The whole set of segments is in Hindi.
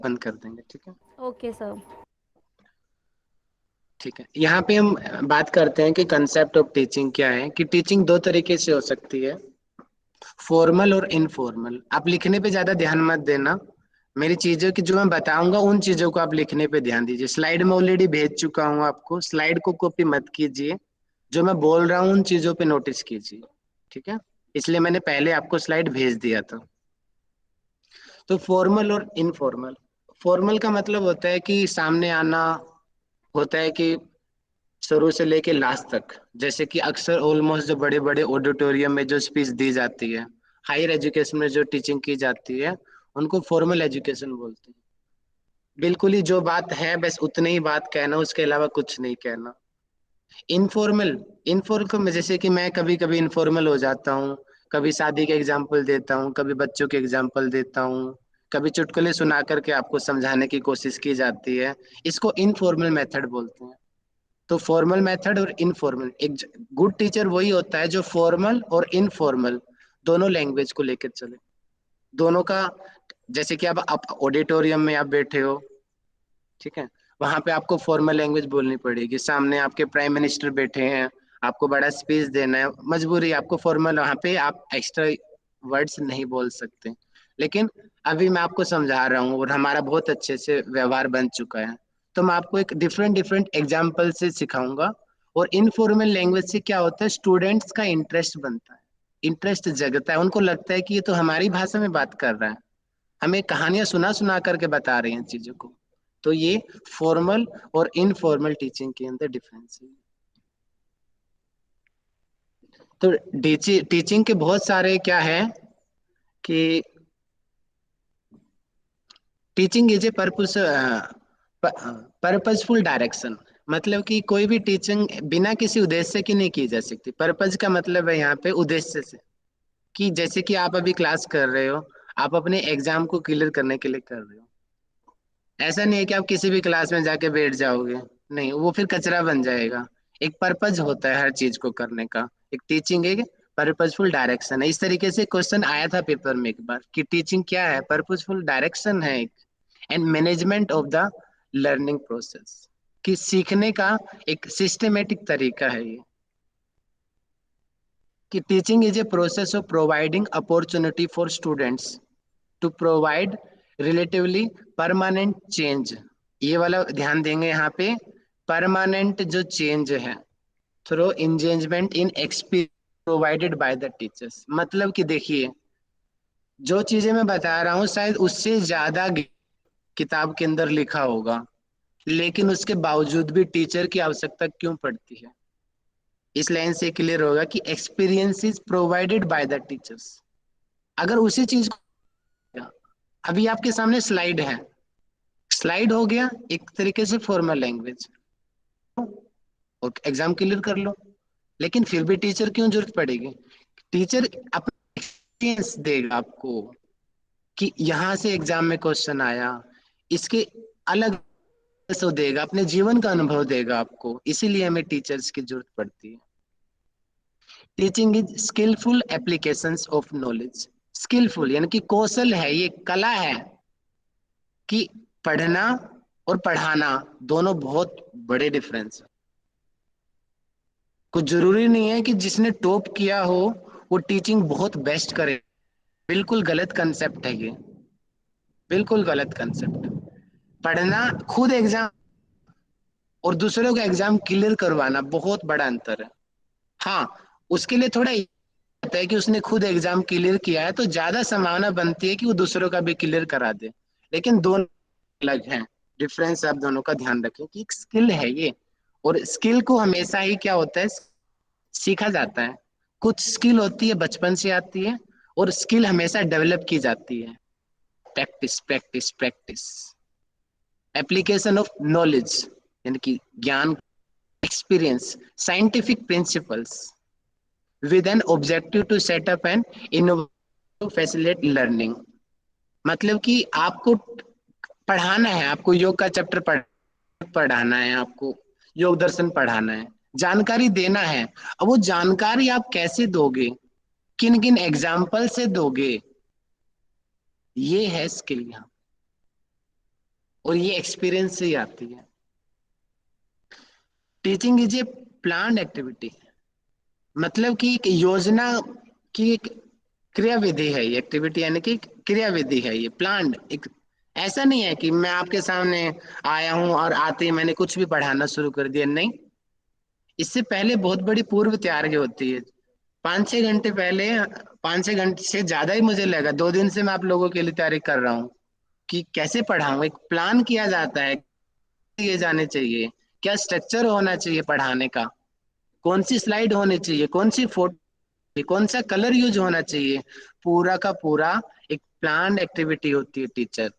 बंद कर देंगे, ठीक है। Okay sir. ठीक है, यहाँ पे हम बात करते हैं कि कंसेप्ट ऑफ टीचिंग क्या है। कि टीचिंग दो तरीके से हो सकती है, फॉर्मल और इनफॉर्मल। आप लिखने पे ज्यादा ध्यान मत देना, मेरी चीजों की जो मैं बताऊंगा उन चीजों को आप लिखने पे ध्यान दीजिए। स्लाइड में ऑलरेडी भेज चुका हूँ आपको, स्लाइड को कॉपी मत कीजिए, जो मैं बोल रहा हूँ उन चीजों पे नोटिस कीजिए, ठीक है। इसलिए मैंने पहले आपको स्लाइड भेज दिया था। तो फॉर्मल और इनफॉर्मल, फॉर्मल का मतलब होता है कि सामने आना, होता है कि शुरू से लेके लास्ट तक। जैसे कि अक्सर ऑलमोस्ट जो बड़े बड़े ऑडिटोरियम में जो स्पीच दी जाती है, हायर एजुकेशन में जो टीचिंग की जाती है, उनको फॉर्मल एजुकेशन बोलते हैं। बिल्कुल ही जो बात है बस उतनी ही बात कहना, उसके अलावा कुछ नहीं कहना। इनफॉर्मल, इनफॉर्मल में जैसे कि मैं कभी कभी इनफॉर्मल हो जाता हूँ, कभी शादी के एग्जाम्पल देता हूँ, कभी बच्चों के एग्जाम्पल देता हूँ, कभी चुटकुले सुना करके आपको समझाने की कोशिश की जाती है। इसको इनफॉर्मल मेथड बोलते हैं। तो फॉर्मल मेथड और इनफॉर्मल, एक गुड टीचर वही होता है जो फॉर्मल और इनफॉर्मल दोनों लैंग्वेज को लेकर चले, दोनों का। जैसे कि अब आप ऑडिटोरियम में आप बैठे हो, ठीक है, वहां पे आपको फॉर्मल लैंग्वेज बोलनी पड़ेगी। सामने आपके प्राइम मिनिस्टर बैठे हैं, आपको बड़ा स्पीच देना है, मजबूरी आपको फॉर्मल, वहां पे आप एक्स्ट्रा वर्ड्स नहीं बोल सकते। लेकिन अभी मैं आपको समझा रहा हूँ और हमारा बहुत अच्छे से व्यवहार बन चुका है, तो मैं आपको एक डिफरेंट डिफरेंट एग्जाम्पल से सिखाऊंगा। और इनफॉर्मल लैंग्वेज से क्या होता है, स्टूडेंट्स का इंटरेस्ट बनता है, इंटरेस्ट जगता है, उनको लगता है कि ये तो हमारी भाषा में बात कर रहा है, हमें कहानियां सुना सुना करके बता रहे हैं चीजों को। तो ये फॉर्मल और इनफॉर्मल टीचिंग के अंदर डिफरेंस है। तो टीचिंग के बहुत सारे क्या है कि teaching is a purpose, purposeful direction. मतलब कि कोई भी टीचिंग बिना किसी उद्देश्य की नहीं की जा सकती। पर्पज का मतलब है यहाँ पे उद्देश्य से, कि जैसे कि आप अभी क्लास कर रहे हो, आप अपने एग्जाम को क्लियर करने के लिए कर रहे हो। ऐसा नहीं है कि आप किसी भी क्लास में जाके बैठ जाओगे, नहीं, वो फिर कचरा बन जाएगा। एक पर्पज होता है हर चीज को करने का। एक टीचिंग एक पर्पजफुल डायरेक्शन है। इस तरीके से क्वेश्चन आया था पेपर में एक बार कि टीचिंग क्या है, पर्पजफुल डायरेक्शन है एक, and management of the learning process, कि सीखने का एक सिस्टमेटिक तरीका है ये। कि teaching is a process of providing opportunity for students to provide relatively permanent change. ये वाला ध्यान देंगे यहाँ पे, परमानेंट जो चेंज है through engagement in experience provided by the teachers. मतलब कि देखिए, जो चीजें मैं बता रहा हूँ शायद उससे ज्यादा किताब के अंदर लिखा होगा, लेकिन उसके बावजूद भी टीचर की आवश्यकता क्यों पड़ती है, इस लाइन से क्लियर होगा कि experience is provided by the teachers. अगर उसी चीज को, अभी आपके सामने स्लाइड है, स्लाइड हो गया एक तरीके से फॉर्मल लैंग्वेज, और एग्जाम क्लियर कर लो। लेकिन फिर भी टीचर क्यों जरूरत पड़ेगी? टीचर अपना एक्सपीरियंस देगा आपको, कि यहाँ से एग्जाम में क्वेश्चन आया, इसके अलग सो देगा, अपने जीवन का अनुभव देगा आपको। इसीलिए हमें टीचर्स की जरूरत पड़ती है। Teaching is skillful applications of knowledge. Skillful यानी कि कौशल है, ये कला है। कि पढ़ना और पढ़ाना दोनों बहुत बड़े डिफरेंस है। कुछ जरूरी नहीं है कि जिसने टॉप किया हो वो टीचिंग बहुत बेस्ट करे। बिल्कुल गलत कंसेप्ट है ये, बिल्कुल गलत कंसेप्ट। पढ़ना, खुद एग्जाम और दूसरों का एग्जाम क्लियर करवाना बहुत बड़ा अंतर है। हाँ, उसके लिए थोड़ा होता है कि उसने खुद एग्जाम क्लियर किया है तो ज्यादा संभावना बनती है कि वो दूसरों का भी क्लियर करा दे। लेकिन दोनों अलग हैं, डिफरेंस आप दोनों का ध्यान रखें कि एक स्किल है ये। और स्किल को हमेशा ही क्या होता है, सीखा जाता है। कुछ स्किल होती है बचपन से आती है, और स्किल हमेशा डेवलप की जाती है। Practice practice practice. Application of knowledge यानी कि ज्ञान, experience, scientific principles with an objective to set up an innovative to facilitate learning। मतलब कि आपको पढ़ाना है, आपको योग का चैप्टर पढ़ाना है, आपको योग दर्शन पढ़ाना है, जानकारी देना है। अब वो जानकारी आप कैसे दोगे, किन किन एग्जाम्पल से दोगे, ये है स्किल यहाँ। और ये एक्सपीरियंस से ही आती है। Teaching is A planned activity, मतलब कि एक योजना की एक क्रिया विधि है ये एक्टिविटी, यानी कि क्रिया विधि है ये प्लान्ड। एक ऐसा नहीं है कि मैं आपके सामने आया हूं और आते ही मैंने कुछ भी पढ़ाना शुरू कर दिया, नहीं। इससे पहले बहुत बड़ी पूर्व तैयारी होती है। 5-6 घंटे पहले, 5-6 घंटे से ज्यादा ही मुझे लगा, 2 दिन से मैं आप लोगों के लिए तैयारी कर रहा हूँ कि कैसे पढ़ाऊं। एक प्लान किया जाता है, ये जाने चाहिए क्या स्ट्रक्चर होना चाहिए पढ़ाने का, कौन सी स्लाइड होनी चाहिए, कौन सी फोटो, कौन सा कलर यूज होना चाहिए। पूरा का पूरा एक प्लान एक्टिविटी होती है। टीचर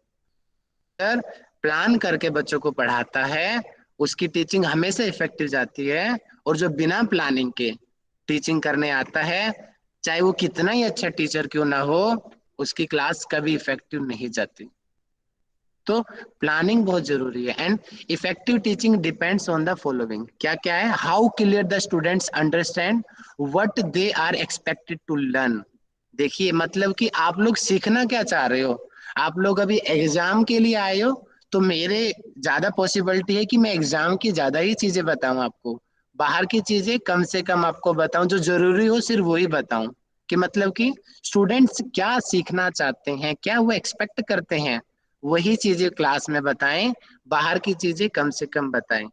प्लान करके बच्चों को पढ़ाता है, उसकी टीचिंग हमेशा इफेक्टिव जाती है। और जो बिना प्लानिंग के टीचिंग करने आता है, चाहे वो कितना ही अच्छा टीचर क्यों ना हो, उसकी क्लास कभी इफेक्टिव नहीं जाती। तो प्लानिंग बहुत जरूरी है। And effective teaching depends on the following, क्या क्या है? How clear the students understand what they are expected to learn. देखिए, मतलब कि आप लोग सीखना क्या चाह रहे हो। आप लोग अभी एग्जाम के लिए आए हो, तो मेरे ज्यादा पॉसिबिलिटी है कि मैं एग्जाम की ज्यादा ही चीजें बताऊं आपको, बाहर की चीजें कम से कम आपको बताऊं, जो जरूरी हो सिर्फ वही बताऊं। कि मतलब कि स्टूडेंट्स क्या सीखना चाहते हैं, क्या वो एक्सपेक्ट करते हैं, वही चीजें क्लास में बताएं, बाहर की चीजें कम से कम बताएं।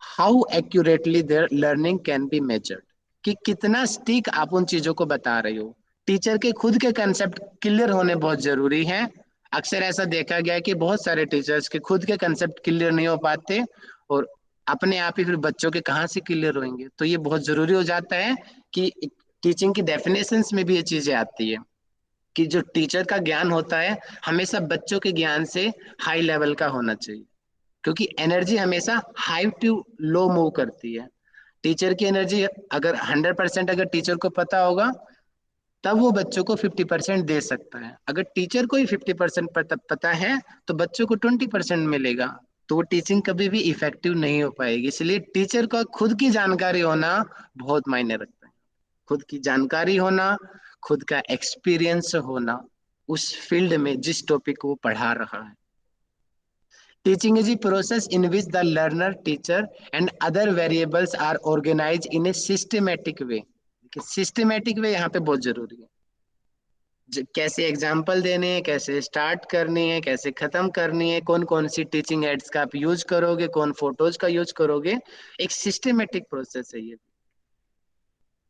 How accurately there learning can be measured, कि कितना स्टिक आप उन चीजों को बता रहे हो। टीचर के खुद के कंसेप्ट क्लियर होने बहुत जरूरी है। अक्सर ऐसा देखा गया है कि बहुत सारे टीचर्स के खुद के कंसेप्ट क्लियर नहीं हो पाते, और अपने आप ही फिर बच्चों के कहाँ से क्लियर होंगे। तो ये बहुत जरूरी हो जाता है कि टीचिंग की डेफिनेशंस में भी ये चीजें आती है कि जो टीचर का ज्ञान होता है हमेशा बच्चों के ज्ञान से हाई लेवल का होना चाहिए, क्योंकि एनर्जी हमेशा हाई टू लो मूव करती है। टीचर की एनर्जी अगर 100% अगर टीचर को पता होगा, तब वो बच्चों को 50% दे सकता है। अगर टीचर को ही 50% पता है, तो बच्चों को 20% मिलेगा। तो वो टीचिंग कभी भी इफेक्टिव नहीं हो पाएगी। इसलिए टीचर का खुद की जानकारी होना बहुत मायने रखता है। खुद की जानकारी होना, खुद का एक्सपीरियंस होना उस फील्ड में जिस टॉपिक को वो पढ़ा रहा है। Teaching is a process in which the learner, teacher and other variables are organize in a systematic way. Systematic way यहाँ पे बहुत जरूरी है। कैसे एग्जाम्पल देने हैं, कैसे स्टार्ट करनी है, कैसे खत्म करनी है, कौन कौन सी टीचिंग एड्स का आप यूज करोगे, कौन फोटोज का यूज करोगे। एक सिस्टमेटिक प्रोसेस है ये।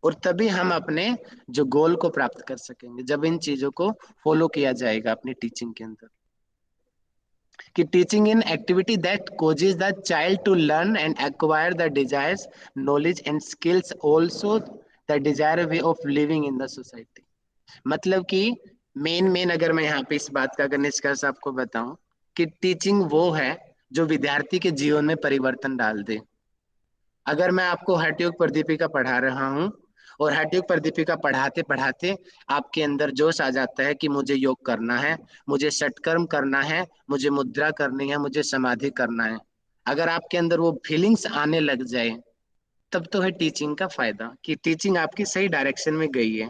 और तभी हम अपने जो गोल को प्राप्त कर सकेंगे, जब इन चीजों को फॉलो किया जाएगा अपनी टीचिंग के अंदर। कि teaching in activity that causes the child to learn and acquire the desires knowledge and skills, also the desire way of living in the society. मतलब कि मेन अगर मैं यहाँ पे इस बात का अगर निष्कर्ष आपको बताऊं, कि टीचिंग वो है जो विद्यार्थी के जीवन में परिवर्तन डाल दे। अगर मैं आपको हठयोग प्रदीपिका पढ़ा रहा हूँ, और हठयोग प्रदीपिका पढ़ाते पढ़ाते आपके अंदर जोश आ जाता है कि मुझे योग करना है, मुझे षटकर्म करना है, मुझे मुद्रा करनी है, मुझे समाधि करना है। अगर आपके अंदर वो फीलिंग्स आने लग जाए, तब तो है टीचिंग का फायदा, कि टीचिंग आपकी सही डायरेक्शन में गई है।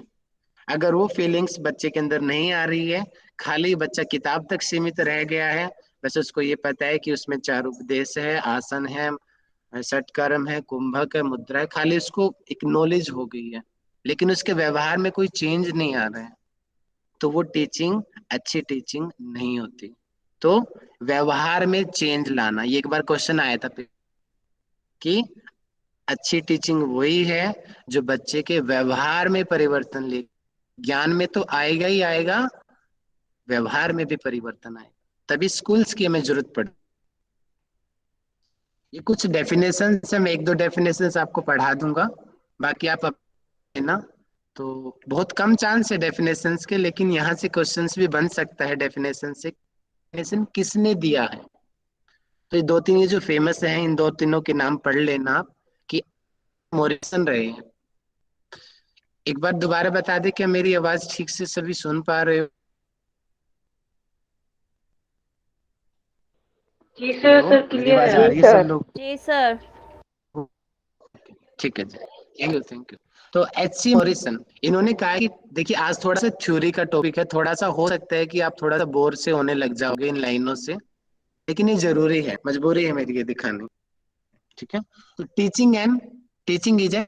अगर वो फीलिंग्स बच्चे के अंदर नहीं आ रही है, खाली बच्चा किताब तक सीमित रह गया है, बस उसको ये पता है कि उसमें चार उपदेश है, आसन है, षटकर्म है, कुंभक है, मुद्रा है, खाली उसको एक नॉलेज हो गई है, लेकिन उसके व्यवहार में कोई चेंज नहीं आ रहा है, तो वो टीचिंग अच्छी टीचिंग नहीं होती। तो व्यवहार में चेंज लाना, ये एक बार क्वेश्चन आया था कि अच्छी टीचिंग वही है जो बच्चे के व्यवहार में परिवर्तन ले। ज्ञान में तो आएगा ही आएगा, व्यवहार में भी परिवर्तन आएगा, तभी स्कूल्स की हमें जरूरत पड़ती। ये कुछ डेफिनेशन है, मैं एक दो डेफिनेशन आपको पढ़ा दूंगा, बाकी आप है ना। तो बहुत कम चांस है डेफिनेशंस के, लेकिन यहाँ से क्वेश्चंस भी बन सकता है डेफिनेशन से। डेफिनेशन किसने दिया है? तो ये दो तीन ये जो फेमस हैं, इन दो तीनों के नाम पढ़ लेना आप, कि मोरिसन रहे हैं। एक बार दोबारा बता दे, क्या मेरी आवाज ठीक से सभी सुन पा रहे हो? जी सर, हेलो, सर मेरी क्लियर आवाज है। आ जी रही है सब सर। लोग? जी सर। ठीक है जी, थैंक यू थैंक यू। तो एच सी मॉरिसन, इन्होंने कहा कि देखिए, आज थोड़ा सा थ्योरी का टॉपिक है, थोड़ा सा हो सकता है कि आप थोड़ा सा बोर से होने लग जाओगे इन लाइनों से। लेकिन ये जरूरी है, मजबूरी है मेरी ये दिखानी। ठीक है। तो teaching is A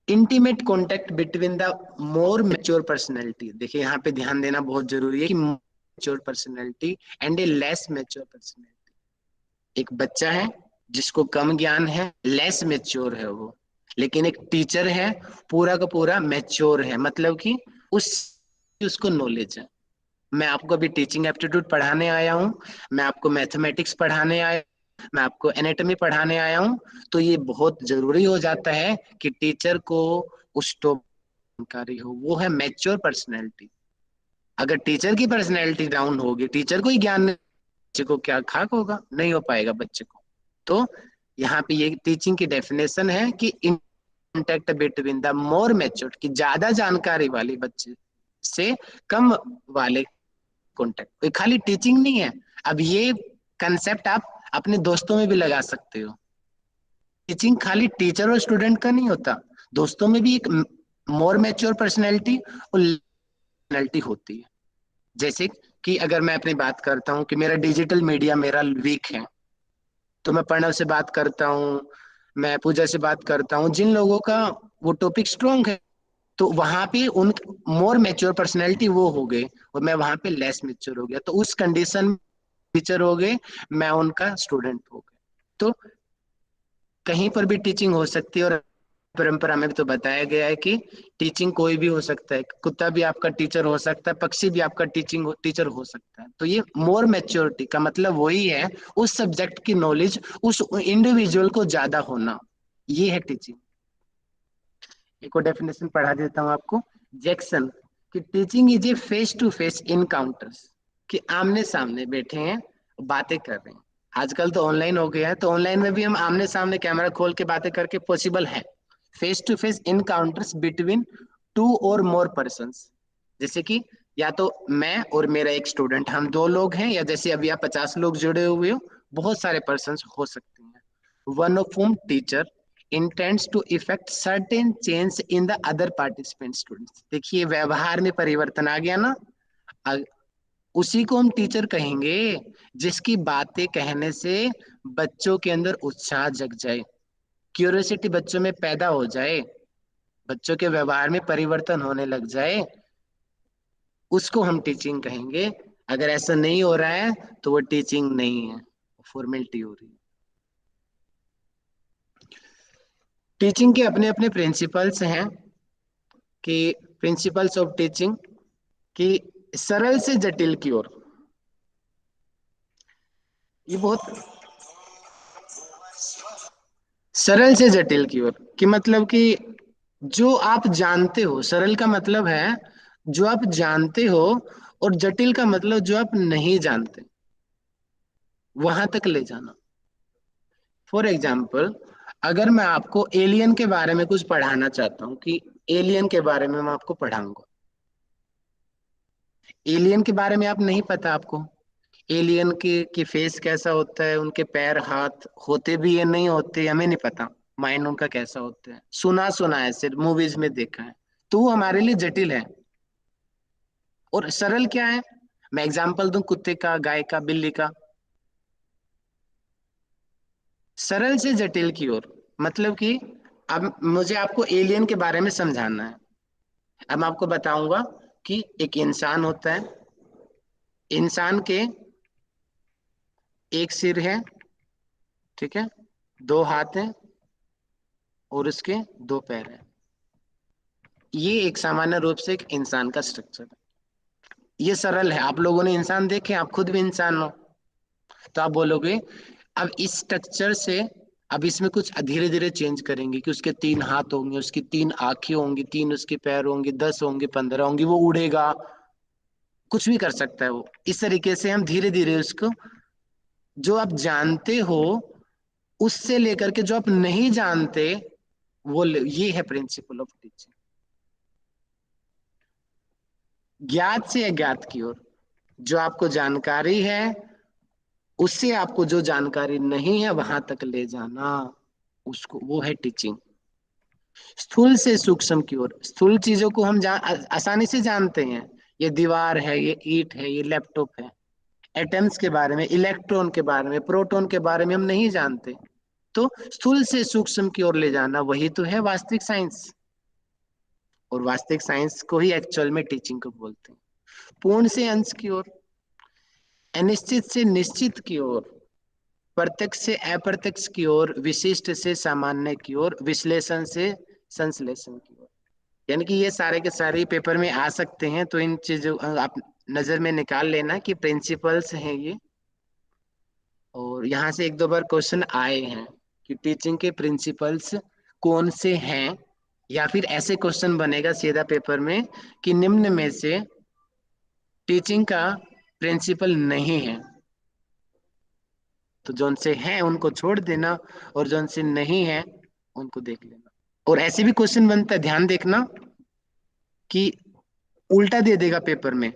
intimate contact between the more mature personality. देखिए यहाँ पे ध्यान देना बहुत जरूरी है कि mature personality and A less mature personality. एक बच्चा है जिसको कम ज्ञान है, लेस मेच्योर है वो, लेकिन एक टीचर है पूरा का पूरा मेच्योर है, मतलब कि उस उसको नॉलेज है। मैं आपको अभी टीचिंग एप्टीट्यूड पढ़ाने आया हूँ, मैं आपको मैथमेटिक्स पढ़ाने आया, मैं आपको एनाटॉमी पढ़ाने आया हूँ। तो ये बहुत जरूरी हो जाता है कि टीचर को उस टॉपिक जानकारी हो, वो है मैच्योर पर्सनैलिटी। अगर टीचर की पर्सनैलिटी डाउन होगी, टीचर को ही ज्ञान नहीं, बच्चे को क्या खाक होगा, नहीं हो पाएगा बच्चे को। तो यहाँ पे ये टीचिंग की डेफिनेशन है कि contact between the more mature, कि ज्यादा जानकारी वाले बच्चे से कम वाले कॉन्टेक्ट। खाली टीचिंग नहीं है, अब ये कंसेप्ट आप अपने दोस्तों में भी लगा सकते हो। टीचिंग खाली टीचर और स्टूडेंट का नहीं होता, दोस्तों में भी एक मोर मैच्योर पर्सनैलिटी और पर्सनैलिटी होती है। जैसे कि अगर मैं अपनी बात करता हूँ कि मेरा डिजिटल मीडिया मेरा वीक है, तो मैं प्रणव से बात करता हूँ, मैं पूजा से बात करता हूँ, जिन लोगों का वो टॉपिक स्ट्रॉन्ग है, तो वहां पे उन मोर मेच्योर पर्सनैलिटी वो हो गए और मैं वहां पे लेस मेच्योर हो गया, तो उस कंडीशन में टीचर हो गए, मैं उनका स्टूडेंट हो गया। तो कहीं पर भी टीचिंग हो सकती है, और परंपरा में भी तो बताया गया है कि टीचिंग कोई भी हो सकता है, कुत्ता भी आपका टीचर हो सकता है, पक्षी भी आपका टीचर हो सकता है। तो ये मोर मैच्योरिटी का मतलब वही है, उस सब्जेक्ट की नॉलेज उस इंडिविजुअल को ज्यादा होना, ये है टीचिंग। एक और डेफिनेशन पढ़ा देता हूँ आपको, जैक्सन, कि teaching is a face to face encounters, कि आमने सामने बैठे हैं, बातें कर रहे हैं। आजकल तो ऑनलाइन हो गया है, तो ऑनलाइन में भी हम आमने सामने कैमरा खोल के बातें करके पॉसिबल है। Face to face encounters between two or more person, जैसे कि या तो मैं और मेरा एक स्टूडेंट, हम दो लोग हैं, या जैसे अभी आप 50 लोग जुड़े हुए हो, बहुत सारे पर्सन हो सकते हैं। One of whom teacher intends to effect certain change in the other participant students। देखिए व्यवहार में परिवर्तन आ गया ना। अ- उसी को हम टीचर कहेंगे जिसकी बातें कहने से बच्चों के अंदर उत्साह जग जाए, क्यूरियोसिटी बच्चों में पैदा हो जाए, बच्चों के व्यवहार में परिवर्तन होने लग जाए, उसको हम टीचिंग कहेंगे। अगर ऐसा नहीं हो रहा है तो वो टीचिंग नहीं है, फॉर्मेलिटी हो रही है। टीचिंग के अपने अपने प्रिंसिपल्स हैं, कि प्रिंसिपल्स ऑफ टीचिंग, कि सरल से जटिल की ओर। ये बहुत सरल से जटिल की ओर, कि मतलब कि जो आप जानते हो, सरल का मतलब है जो आप जानते हो, और जटिल का मतलब जो आप नहीं जानते, वहां तक ले जाना। फॉर एग्जाम्पल, अगर मैं आपको एलियन के बारे में कुछ पढ़ाना चाहता हूँ, कि एलियन के बारे में मैं आपको पढ़ाऊंगा, एलियन के बारे में आप नहीं पता आपको, एलियन की फेस कैसा होता है, उनके पैर हाथ होते भी या नहीं होते हमें नहीं पता, माइंड उनका कैसा होता है, सुना सुना है, सिर्फ मूवीज में देखा है, तो वो हमारे लिए जटिल है। और सरल क्या है, मैं एग्जांपल दूं कुत्ते का, गाय का, बिल्ली का। सरल से जटिल की ओर मतलब कि अब मुझे आपको एलियन के बारे में समझाना है। अब मैं आपको बताऊंगा कि एक इंसान होता है, इंसान के एक सिर है, ठीक है, दो हाथ हैं, और उसके दो पैर हैं। ये एक सामान्य रूप से एक इंसान का स्ट्रक्चर है। ये सरल है, आप लोगों ने इंसान देखे, आप खुद भी इंसान हो, तो आप बोलोगे अब इस स्ट्रक्चर से, अब इसमें कुछ धीरे धीरे चेंज करेंगे, कि उसके तीन हाथ होंगे, उसकी तीन आंखें होंगी, तीन उसके पैर होंगे, 10 होंगे, 15 होंगे, वो उड़ेगा, कुछ भी कर सकता है वो। इस तरीके से हम धीरे धीरे उसको, जो आप जानते हो उससे लेकर के जो आप नहीं जानते, ये है प्रिंसिपल ऑफ टीचिंग। ज्ञात से अज्ञात की ओर, जो आपको जानकारी है उससे आपको जो जानकारी नहीं है वहां तक ले जाना, उसको वो है टीचिंग। स्थूल से सूक्ष्म की ओर, स्थूल चीजों को हम आसानी से जानते हैं, ये दीवार है, ये ईंट है, ये लैपटॉप है। एटम्स के बारे में, इलेक्ट्रॉन के बारे में, प्रोटॉन के बारे में हम नहीं जानते। तो स्थूल से सूक्ष्म की ओर ले जाना, वही तो है वास्तविक साइंस। और वास्तविक साइंस को ही एक्चुअल में टीचिंग को बोलते हैं। पूर्ण से अंश की ओर, अनिश्चित से निश्चित की ओर, प्रत्यक्ष से अप्रत्यक्ष की ओर, विशिष्ट से सामान्य की ओर, विश्लेषण से संश्लेषण की ओर। यानी कि ये सारे के सारे पेपर में आ सकते हैं। तो इन चीजों आप नजर में निकाल लेना कि प्रिंसिपल्स हैं ये। और यहाँ से एक दो बार क्वेश्चन आए हैं कि टीचिंग के प्रिंसिपल्स कौन से हैं, या फिर ऐसे क्वेश्चन बनेगा सीधा पेपर में कि निम्न में से टीचिंग का प्रिंसिपल नहीं है। तो जोन से हैं उनको छोड़ देना, और जोन से नहीं है उनको देख लेना। और ऐसे भी क्वेश्चन बनता है, ध्यान देखना, कि उल्टा दे देगा पेपर में।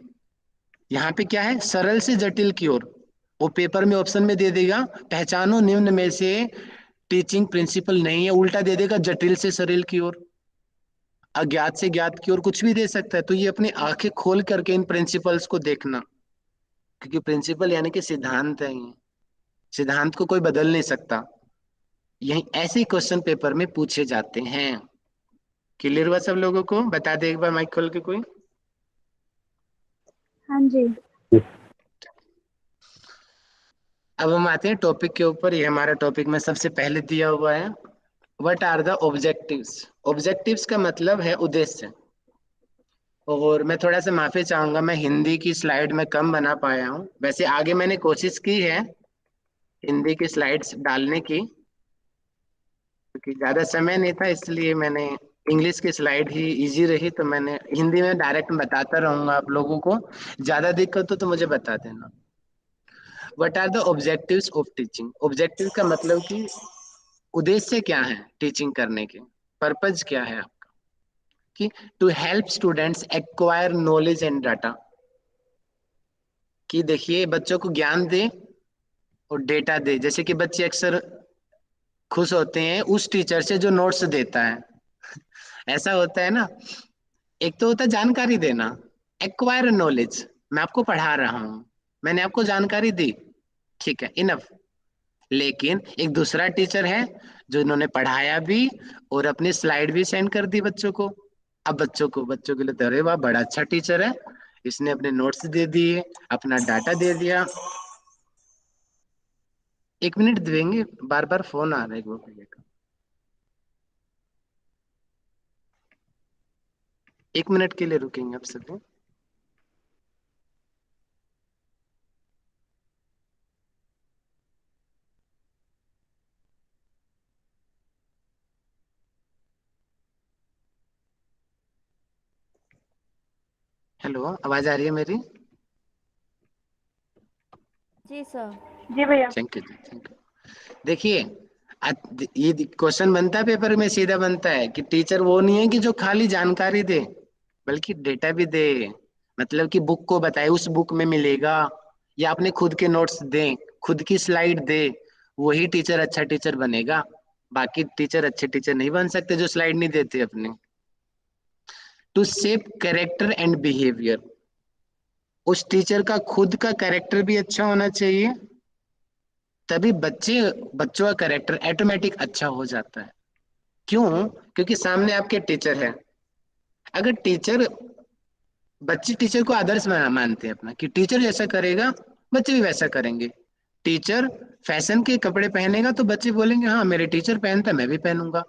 यहाँ पे क्या है, सरल से जटिल की ओर, वो पेपर में ऑप्शन में दे देगा पहचानो निम्न में से टीचिंग प्रिंसिपल नहीं है, उल्टा दे देगा जटिल से सरल की ओर, अज्ञात से ज्ञात की ओर, कुछ भी दे सकता है। तो ये अपनी आंखें खोल करके इन प्रिंसिपल्स को देखना, क्योंकि प्रिंसिपल यानी कि सिद्धांत है ये। सिद्धांत को कोई बदल नहीं सकता। यही ऐसे क्वेश्चन पेपर में पूछे जाते हैं। क्लियर हुआ सब लोगों को? बता दे एक बार माइक खोल के कोई। हाँ जी। अब हम आते हैं टॉपिक के ऊपर। ये हमारा टॉपिक में सबसे पहले दिया हुआ है, what are the objectives. Objectives का मतलब है उद्देश्य। और मैं थोड़ा सा माफी चाहूंगा, मैं हिंदी की स्लाइड में कम बना पाया हूँ। वैसे आगे मैंने कोशिश की है हिंदी की स्लाइड्स डालने की, क्योंकि ज्यादा समय नहीं था, इसलिए मैंने इंग्लिश की स्लाइड ही इजी रही, तो मैंने हिंदी में डायरेक्ट बताता रहूंगा आप लोगों को। ज्यादा दिक्कत हो तो मुझे बता देना। What are the objectives of teaching. Objective का मतलब कि उद्देश्य क्या है टीचिंग करने के, पर्पज क्या है आपका, कि to help students acquire knowledge and data. कि देखिए बच्चों को ज्ञान दे और डेटा दे। जैसे कि बच्चे अक्सर खुश होते हैं उस टीचर से जो नोट्स देता है, ऐसा होता है ना। एक तो होता है जानकारी देना, एक्वायर नॉलेज, मैं आपको पढ़ा रहा हूँ, मैंने आपको जानकारी दी, ठीक है, इनफ। लेकिन एक दूसरा टीचर है जो इन्होंने पढ़ाया भी और अपनी स्लाइड भी सेंड कर दी बच्चों को। अब बच्चों के लिए तो अरे वाह बड़ा अच्छा टीचर है, इसने अपने नोट्स दे दिए, अपना डाटा दे दिया। एक मिनट देंगे, बार बार फोन आ रहा है वो भैया का। एक मिनट के लिए रुकेंगे आप सभी। हेलो, आवाज आ रही है मेरी? जी सर। जी भैया। थैंक यू जी, थैंक यू। देखिए, ये क्वेश्चन बनता है पेपर में, सीधा बनता है कि टीचर वो नहीं है कि जो खाली जानकारी दे, बल्कि डेटा भी दे। मतलब कि बुक को बताए उस बुक में मिलेगा, या अपने खुद के नोट्स दे, खुद की स्लाइड दे, वही टीचर अच्छा टीचर बनेगा। बाकी टीचर अच्छे टीचर नहीं बन सकते जो स्लाइड नहीं देते अपने। To shape character and behaviour, उस टीचर का खुद का कैरेक्टर भी अच्छा होना चाहिए, तभी बच्चों का कैरेक्टर ऑटोमेटिक अच्छा हो जाता है। क्यों? क्योंकि सामने आपके टीचर है। अगर टीचर, बच्चे टीचर को आदर्श मानते हैं अपना, कि टीचर जैसा करेगा बच्चे भी वैसा करेंगे। टीचर फैशन के कपड़े पहनेगा तो बच्चे बोलेंगे हाँ मेरे टीचर पहनता मैं भी पहनूंगा।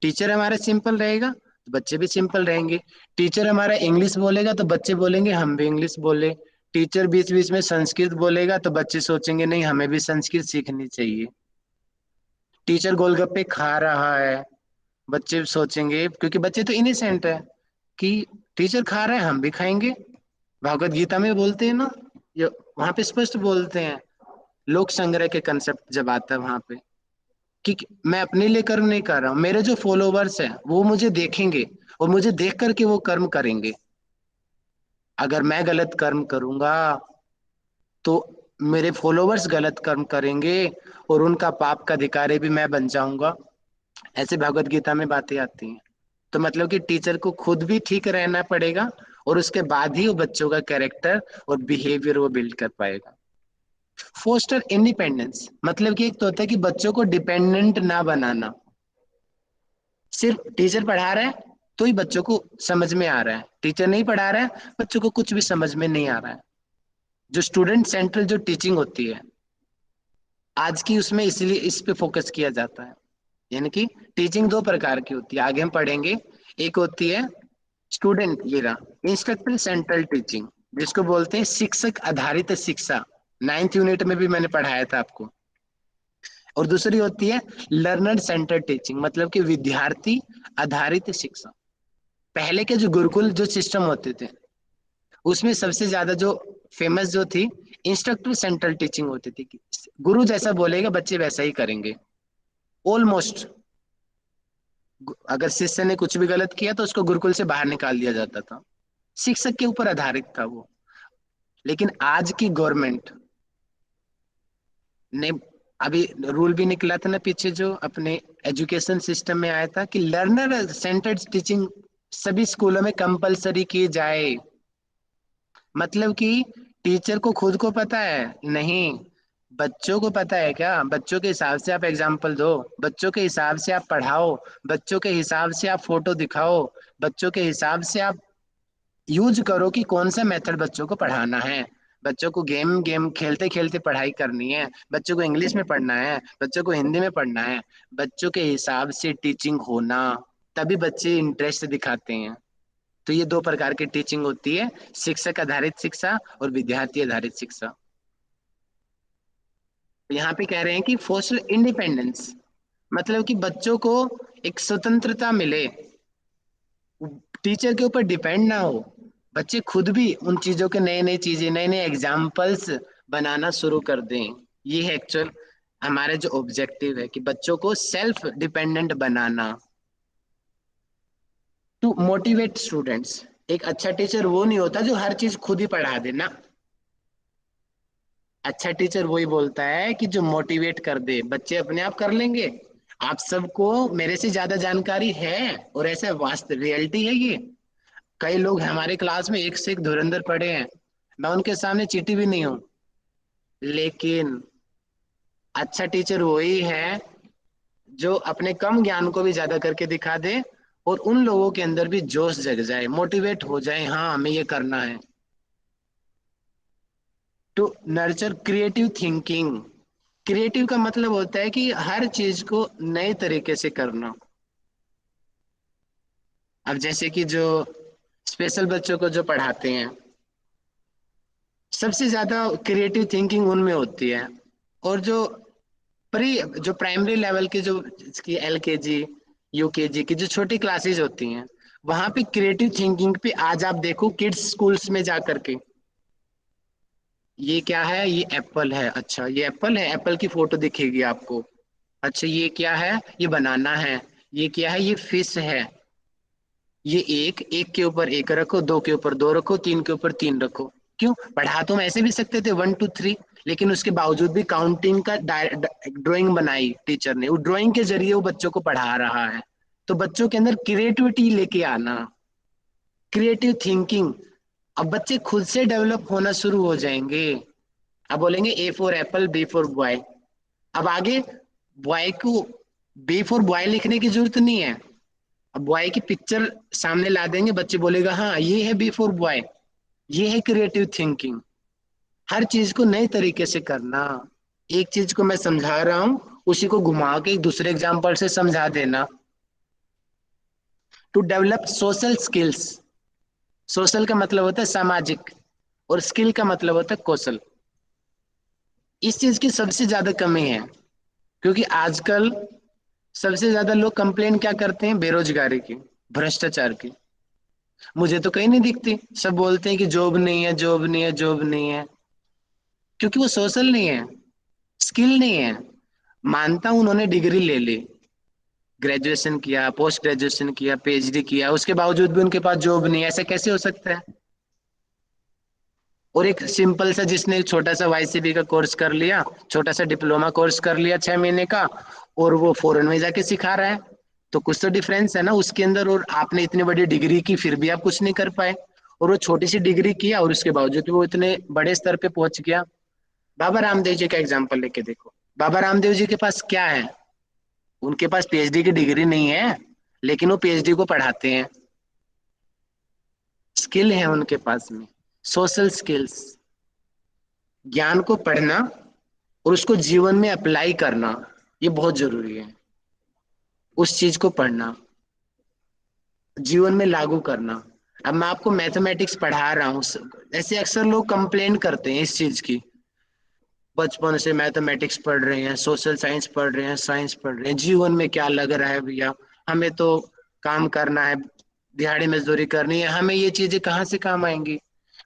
टीचर हमारा सिंपल रहेगा तो बच्चे भी सिंपल रहेंगे। टीचर हमारा इंग्लिश बोलेगा तो बच्चे बोलेंगे हम भी इंग्लिश बोले। टीचर बीच बीच में संस्कृत बोलेगा तो बच्चे सोचेंगे नहीं हमें भी संस्कृत सीखनी चाहिए। टीचर गोलगप्पे खा रहा है, बच्चे सोचेंगे, क्योंकि बच्चे तो इनिसेंट है, कि टीचर खा रहा है हम भी खाएंगे। भगवत गीता में बोलते हैं ना, ये वहां पे स्पष्ट बोलते हैं। लोक संग्रह के कंसेप्ट जब आता है वहां पे, कि मैं अपने लिए कर्म नहीं कर रहा हूँ, मेरे जो फॉलोवर्स हैं वो मुझे देखेंगे और मुझे देख करके वो कर्म करेंगे। अगर मैं गलत कर्म करूंगा तो मेरे फॉलोवर्स गलत कर्म करेंगे और उनका पाप का अधिकारी भी मैं बन जाऊंगा। ऐसे भगवत गीता में बातें आती हैं। तो मतलब कि टीचर को खुद भी ठीक रहना पड़ेगा, और उसके बाद ही वो बच्चों का कैरेक्टर और बिहेवियर वो बिल्ड कर पाएगा। फोस्टर इंडिपेंडेंस मतलब कि एक तो होता है कि बच्चों को डिपेंडेंट ना बनाना। सिर्फ टीचर पढ़ा रहा है तो ही बच्चों को समझ में आ रहा है, टीचर नहीं पढ़ा रहा है बच्चों को कुछ भी समझ में नहीं आ रहा है। जो स्टूडेंट सेंट्रल जो टीचिंग होती है आज की, उसमें इसलिए इस पे फोकस किया जाता है। यानी कि टीचिंग दो प्रकार की होती है, आगे हम पढ़ेंगे। एक होती है स्टूडेंट, ये रहा इंस्ट्रक्टर सेंट्रल टीचिंग, जिसको बोलते हैं शिक्षक आधारित शिक्षा। 9th यूनिट में भी मैंने पढ़ाया था आपको। और दूसरी होती है लर्नर सेंटर टीचिंग, मतलब कि विद्यार्थी आधारित शिक्षा। पहले के जो गुरुकुल जो सिस्टम होते थे उसमें सबसे ज्यादा जो फेमस जो थी इंस्ट्रक्टर सेंट्रल टीचिंग होती थी। गुरु जैसा बोलेगा बच्चे वैसा ही करेंगे ऑलमोस्ट। अगर शिष्य ने कुछ भी गलत किया तो उसको गुरुकुल से बाहर निकाल दिया जाता था। शिक्षक के ऊपर आधारित था वो। लेकिन आज की गवर्नमेंट ने अभी रूल भी निकला था ना पीछे, जो अपने एजुकेशन सिस्टम में आया था कि लर्नर सेंटर्ड टीचिंग सभी स्कूलों में कंपलसरी की जाए। मतलब कि टीचर को खुद को पता है नहीं, बच्चों को पता है क्या? बच्चों के हिसाब से आप एग्जाम्पल दो, बच्चों के हिसाब से आप पढ़ाओ, बच्चों के हिसाब से आप फोटो दिखाओ, बच्चों के हिसाब से आप यूज करो कि कौन सा मेथड बच्चों को पढ़ाना है। बच्चों को गेम गेम खेलते खेलते पढ़ाई करनी है, बच्चों को इंग्लिश में पढ़ना है, बच्चों को हिंदी में पढ़ना है। बच्चों के हिसाब से टीचिंग होना, तभी बच्चे इंटरेस्ट दिखाते हैं। तो ये दो प्रकार की टीचिंग होती है, शिक्षक आधारित शिक्षा और विद्यार्थी आधारित शिक्षा। यहाँ पे कह रहे हैं कि फोस्टर इंडिपेंडेंस मतलब कि बच्चों को एक स्वतंत्रता मिले, टीचर के ऊपर डिपेंड ना हो, बच्चे खुद भी उन चीजों के नए नए चीजें नए नए एग्जाम्पल्स बनाना शुरू कर दें। ये है एक्चुअल हमारा जो ऑब्जेक्टिव है कि बच्चों को सेल्फ डिपेंडेंट बनाना। टू मोटिवेट स्टूडेंट्स, एक अच्छा टीचर वो नहीं होता जो हर चीज खुद ही पढ़ा देना। अच्छा टीचर वही बोलता है कि जो मोटिवेट कर दे, बच्चे अपने आप कर लेंगे। आप सबको मेरे से ज्यादा जानकारी है और ऐसा वास्तव रियलिटी है ये। कई लोग हमारे क्लास में एक से एक धुरंधर पढ़े हैं, मैं उनके सामने चीटी भी नहीं हूं। लेकिन अच्छा टीचर वही है जो अपने कम ज्ञान को भी ज्यादा करके दिखा दे और उन लोगों के अंदर भी जोश जग जाए, मोटिवेट हो जाए, हाँ हमें ये करना है। To nurture creative thinking, creative का मतलब होता है कि हर चीज को नए तरीके से करना। अब जैसे कि जो स्पेशल बच्चों को जो पढ़ाते हैं, सबसे ज्यादा क्रिएटिव थिंकिंग उनमें होती है। और जो प्री जो प्राइमरी लेवल के जो इसकी LKG UKG की जो छोटी क्लासेस होती हैं, वहां पे क्रिएटिव थिंकिंग पे आज आप देखो किड्स स्कूल्स में जा करके, ये क्या है? ये एप्पल है, अच्छा ये एप्पल है, एप्पल की फोटो दिखेगी आपको। अच्छा ये क्या है? ये बनाना है। ये क्या है? ये फिश है। ये एक एक के ऊपर एक रखो, दो के ऊपर दो रखो, तीन के ऊपर तीन रखो। क्यों? पढ़ा तो हम ऐसे भी सकते थे 1 2 3, लेकिन उसके बावजूद भी काउंटिंग का ड्राइंग बनाई टीचर ने, वो ड्राइंग के जरिए वो बच्चों को पढ़ा रहा है। तो बच्चों के अंदर क्रिएटिविटी लेके आना, क्रिएटिव थिंकिंग, अब बच्चे खुद से डेवलप होना शुरू हो जाएंगे। अब बोलेंगे A for Apple, B for boy. अब आगे बॉय को B फॉर बॉय लिखने की जरूरत नहीं है। अब बॉय की पिक्चर सामने ला देंगे, बच्चे बोलेगा हाँ ये है B फॉर बॉय। ये है क्रिएटिव थिंकिंग, हर चीज को नए तरीके से करना। एक चीज को मैं समझा रहा हूं, उसी को घुमा के एक दूसरे एग्जाम्पल से समझा देना। To develop social skills, social का मतलब होता है सामाजिक और स्किल का मतलब होता है कौशल। इस चीज की सबसे ज्यादा कमी है, क्योंकि आजकल सबसे ज्यादा लोग कंप्लेन क्या करते हैं? बेरोजगारी की, भ्रष्टाचार की। मुझे तो कहीं नहीं दिखती, सब बोलते हैं कि जॉब नहीं है, जॉब नहीं है, जॉब नहीं है। क्योंकि वो सोशल नहीं है, स्किल नहीं है। मानता हूं उन्होंने डिग्री ले ली, ग्रेजुएशन किया, पोस्ट ग्रेजुएशन किया, PhD किया, उसके बावजूद भी उनके पास जॉब नहीं है, ऐसा कैसे हो सकता है? और एक सिंपल सा जिसने एक छोटा सा YCB का कोर्स कर लिया, छोटा सा डिप्लोमा कोर्स कर लिया 6 महीने का, और वो फॉरेन में जाके सिखा रहा है, तो कुछ तो डिफरेंस है ना उसके अंदर। और आपने इतनी बड़ी डिग्री की फिर भी आप कुछ नहीं कर पाए, और वो छोटी सी डिग्री किया और उसके बावजूद वो इतने बड़े स्तर पे पहुंच गया। बाबा रामदेव जी का एग्जाम्पल लेके देखो। बाबा रामदेव जी के पास क्या है? उनके पास पीएचडी की डिग्री नहीं है, लेकिन वो पीएचडी को पढ़ाते हैं। स्किल है उनके पास में, सोशल स्किल्स, ज्ञान को पढ़ना और उसको जीवन में अप्लाई करना, ये बहुत जरूरी है। उस चीज को पढ़ना, जीवन में लागू करना। अब मैं आपको मैथमेटिक्स पढ़ा रहा हूँ, ऐसे अक्सर लोग कंप्लेन करते हैं इस चीज की, बचपन से मैथमेटिक्स पढ़ रहे हैं, सोशल साइंस पढ़ रहे हैं, साइंस पढ़ रहे हैं, जीवन में क्या लग रहा है भैया, हमें तो काम करना है, दिहाड़ी मजदूरी करनी है, हमें ये चीजें कहाँ से काम आएंगी?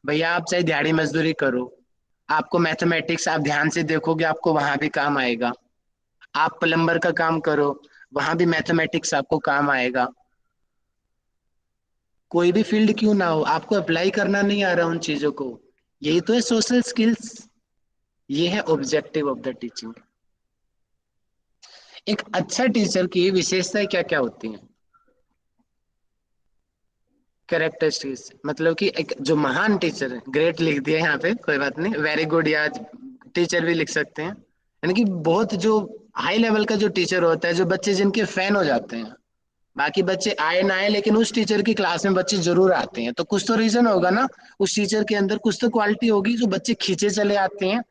भैया आप चाहे दिहाड़ी मजदूरी करो, आपको मैथमेटिक्स आप ध्यान से देखोगे आपको वहां भी काम आएगा। आप प्लम्बर का काम करो, वहां भी मैथमेटिक्स आपको काम आएगा। कोई भी फील्ड क्यों ना हो, आपको अप्लाई करना नहीं आ रहा उन चीजों को, यही तो है सोशल स्किल्स। ये है ऑब्जेक्टिव ऑफ द टीचिंग। एक अच्छा टीचर की विशेषताएं क्या क्या होती हैं? कैरेक्टरिस्टिक्स मतलब कि एक जो महान टीचर है, ग्रेट लिख दिया यहाँ पे, कोई बात नहीं, वेरी गुड या टीचर भी लिख सकते हैं। यानी कि बहुत जो हाई लेवल का जो टीचर होता है, जो बच्चे जिनके फैन हो जाते हैं, बाकी बच्चे आए ना आए लेकिन उस टीचर की क्लास में बच्चे जरूर आते हैं, तो कुछ तो रीजन होगा ना, उस टीचर के अंदर कुछ तो क्वालिटी होगी जो बच्चे खींचे चले आते हैं।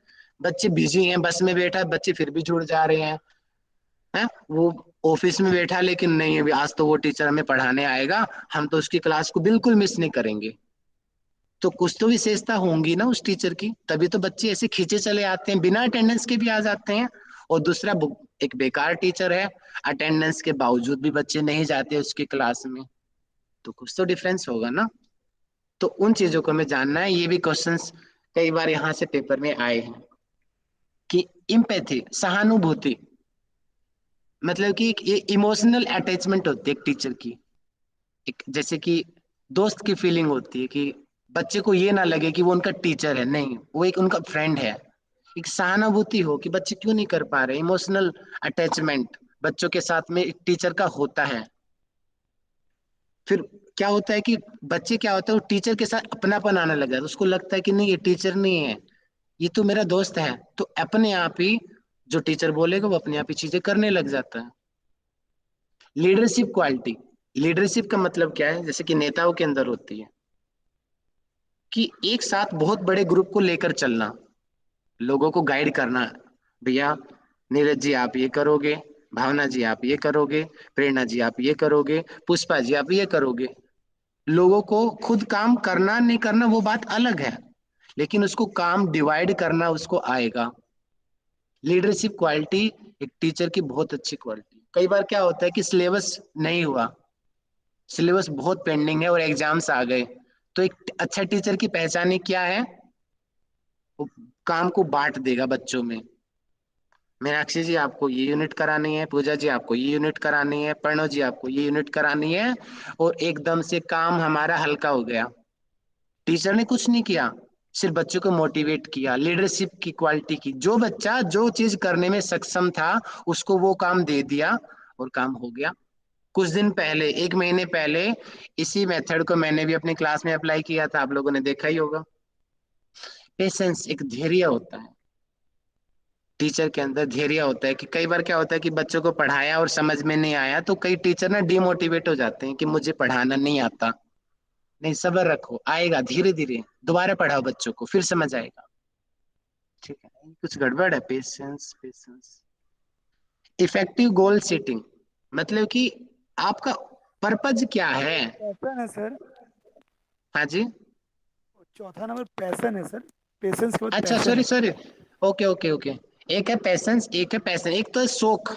बच्चे बिजी हैं, बस में बैठा है, बच्चे फिर भी जुड़ जा रहे हैं। है वो ऑफिस में बैठा लेकिन नहीं, अभी आज तो वो टीचर हमें पढ़ाने आएगा, हम तो उसकी क्लास को बिल्कुल मिस नहीं करेंगे। तो कुछ तो विशेषता होंगी ना उस टीचर की, तभी तो बच्चे ऐसे खींचे चले आते हैं, बिना अटेंडेंस के भी आ जाते हैं। और दूसरा एक बेकार टीचर है, अटेंडेंस के बावजूद भी बच्चे नहीं जाते उसकी क्लास में, तो कुछ तो डिफरेंस होगा ना। तो उन चीजों को हमें जानना है। ये भी क्वेश्चंस कई बार यहाँ से पेपर में आए हैं कि इम्पैथी, सहानुभूति, मतलब कि ये इमोशनल अटैचमेंट होती है एक टीचर की। एक जैसे कि दोस्त की फीलिंग होती है कि बच्चे को ये ना लगे कि वो उनका टीचर है, नहीं वो एक उनका फ्रेंड है। एक सहानुभूति हो कि बच्चे क्यों नहीं कर पा रहे, इमोशनल अटैचमेंट बच्चों के साथ में एक टीचर का होता है। फिर क्या होता है कि बच्चे क्या होता है, वो टीचर के साथ अपनापन आने लग जाता है, उसको लगता है कि नहीं ये टीचर नहीं है, ये तो मेरा दोस्त है, तो अपने आप ही जो टीचर बोलेगा वो अपने आप ही चीजें करने लग जाता है। लीडरशिप क्वालिटी, लीडरशिप का मतलब क्या है, जैसे कि नेताओं के अंदर होती है कि एक साथ बहुत बड़े ग्रुप को लेकर चलना, लोगों को गाइड करना। भैया नीरज जी आप ये करोगे, भावना जी आप ये करोगे, प्रेरणा जी आप ये करोगे, पुष्पा जी आप ये करोगे। लोगों को खुद काम करना नहीं करना वो बात अलग है, लेकिन उसको काम डिवाइड करना उसको आएगा। लीडरशिप क्वालिटी एक टीचर की बहुत अच्छी क्वालिटी। कई बार क्या होता है कि सिलेबस नहीं हुआ, सिलेबस बहुत पेंडिंग है और एग्जाम्स आ गए, तो एक अच्छा टीचर की पहचान ही क्या है, वो काम को बांट देगा बच्चों में। मीनाक्षी जी आपको ये यूनिट करानी है, पूजा जी आपको ये यूनिट करानी है, प्रणव जी आपको ये यूनिट करानी है, और एकदम से काम हमारा हल्का हो गया। टीचर ने कुछ नहीं किया, सिर्फ बच्चों को मोटिवेट किया, लीडरशिप की क्वालिटी की, जो बच्चा जो चीज करने में सक्षम था उसको वो काम दे दिया और काम हो गया। कुछ दिन पहले, एक महीने पहले, इसी मेथड को मैंने भी अपनी क्लास में अप्लाई किया था, आप लोगों ने देखा ही होगा। पेशेंस, एक धैर्य होता है टीचर के अंदर, धैर्य होता है कि कई बार क्या होता है कि बच्चों को पढ़ाया और समझ में नहीं आया तो कई टीचर ना डिमोटिवेट हो जाते हैं कि मुझे पढ़ाना नहीं आता। नहीं, सब्र रखो, आएगा धीरे धीरे, दोबारा पढ़ाओ बच्चों को, फिर समझ आएगा। ठीक है, कुछ गड़बड़ है, patience patience. Effective goal setting, मतलब कि आपका पर्पज क्या है? पैसन है सर। हाँ जी। चौथा नंबर पैसन है सर। पेशेंस के बाद अच्छा पैसन सॉरी है। Sorry, okay okay okay. एक है पैसेंस, एक है पैसन, एक तो है शौक।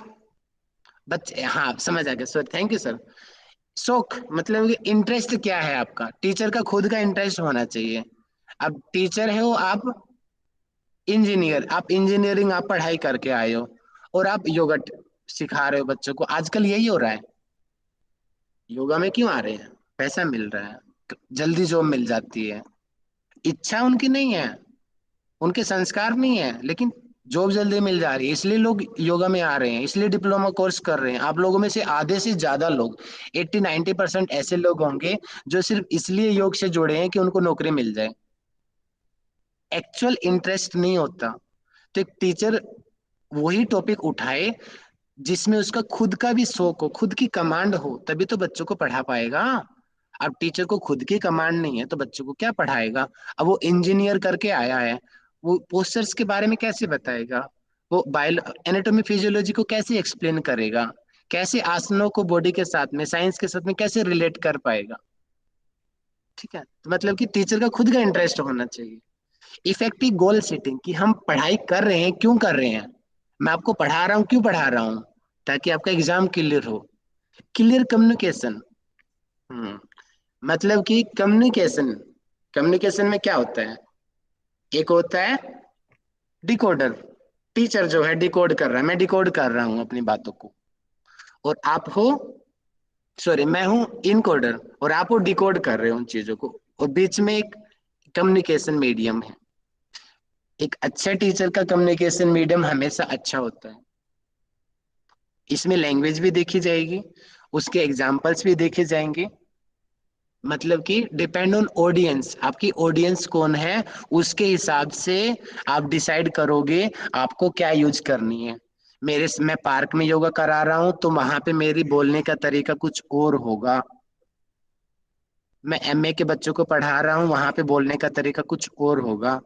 बच्चे, हाँ समझ आ गया सर, थैंक यू सर। शौक मतलब इंटरेस्ट क्या है आपका, टीचर का खुद का इंटरेस्ट होना चाहिए। अब टीचर है हो आप, इंजीनियर, आप इंजीनियरिंग आप पढ़ाई करके आए हो और आप योगा सिखा रहे हो बच्चों को, आजकल यही हो रहा है। योगा में क्यों आ रहे हैं? पैसा मिल रहा है, जल्दी जॉब मिल जाती है। इच्छा उनकी नहीं है, उनके संस्कार नहीं है, लेकिन जॉब जल्दी मिल जा रही है इसलिए लोग योगा में आ रहे हैं, इसलिए डिप्लोमा कोर्स कर रहे हैं। आप लोगों में से आधे से ज्यादा लोग, 80-90% ऐसे लोग होंगे जो सिर्फ इसलिए योग से जुड़े हैं कि उनको नौकरी मिल जाए, एक्चुअल इंटरेस्ट नहीं होता। तो एक टीचर वही टॉपिक उठाए जिसमें उसका खुद का भी शौक हो, खुद की कमांड हो, तभी तो बच्चों को पढ़ा पाएगा। अब टीचर को खुद की कमांड नहीं है तो बच्चों को क्या पढ़ाएगा? अब वो इंजीनियर करके आया है, वो पोस्टर्स के बारे में कैसे बताएगा? वो बायो एनाटॉमी फिजियोलॉजी को कैसे एक्सप्लेन करेगा? कैसे आसनों को बॉडी के साथ में, साइंस के साथ में कैसे रिलेट कर पाएगा? ठीक है, तो मतलब कि टीचर का खुद का इंटरेस्ट होना चाहिए। इफेक्टिव गोल सेटिंग, कि हम पढ़ाई कर रहे हैं क्यों कर रहे हैं, मैं आपको पढ़ा रहा हूँ क्यों पढ़ा रहा हूँ, ताकि आपका एग्जाम क्लियर हो। क्लियर कम्युनिकेशन, मतलब कि कम्युनिकेशन, कम्युनिकेशन में क्या होता है? एक होता है डिकोडर, टीचर जो है डिकोड कर रहा है, मैं डिकोड कर रहा हूँ अपनी बातों को, और आप हो, सॉरी मैं हूँ इनकोडर, और आप वो डिकोड कर रहे हो उन चीजों को, और बीच में एक कम्युनिकेशन मीडियम है। एक अच्छा टीचर का कम्युनिकेशन मीडियम हमेशा अच्छा होता है। इसमें लैंग्वेज भी देखी जाएगी, उसके एग्जाम्पल्स भी देखे जाएंगे, मतलब कि डिपेंड ऑन ऑडियंस, आपकी ऑडियंस कौन है, उसके हिसाब से आप डिसाइड करोगे आपको क्या यूज करनी है। मैं पार्क में योगा करा रहा हूं तो वहां पे मेरी बोलने का तरीका कुछ और होगा। मैं एमए के बच्चों को पढ़ा रहा हूँ, वहां पे बोलने का तरीका कुछ और होगा।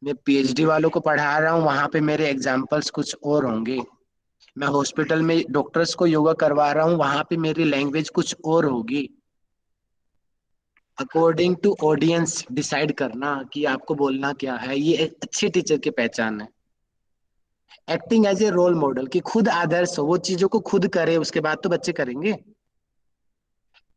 मैं पीएचडी वालों को पढ़ा रहा हूँ, वहां पे मेरे एग्जाम्पल्स कुछ और होंगे। मैं हॉस्पिटल में डॉक्टर्स को योगा करवा रहा हूँ, वहां पे मेरी लैंग्वेज कुछ और होगी। अकॉर्डिंग टू ऑडियंस डिसाइड करना कि आपको बोलना क्या है, ये एक अच्छे टीचर की पहचान है। Acting as a role model, कि खुद आदर्श हो, वो चीजों को खुद करे, उसके बाद तो बच्चे करेंगे।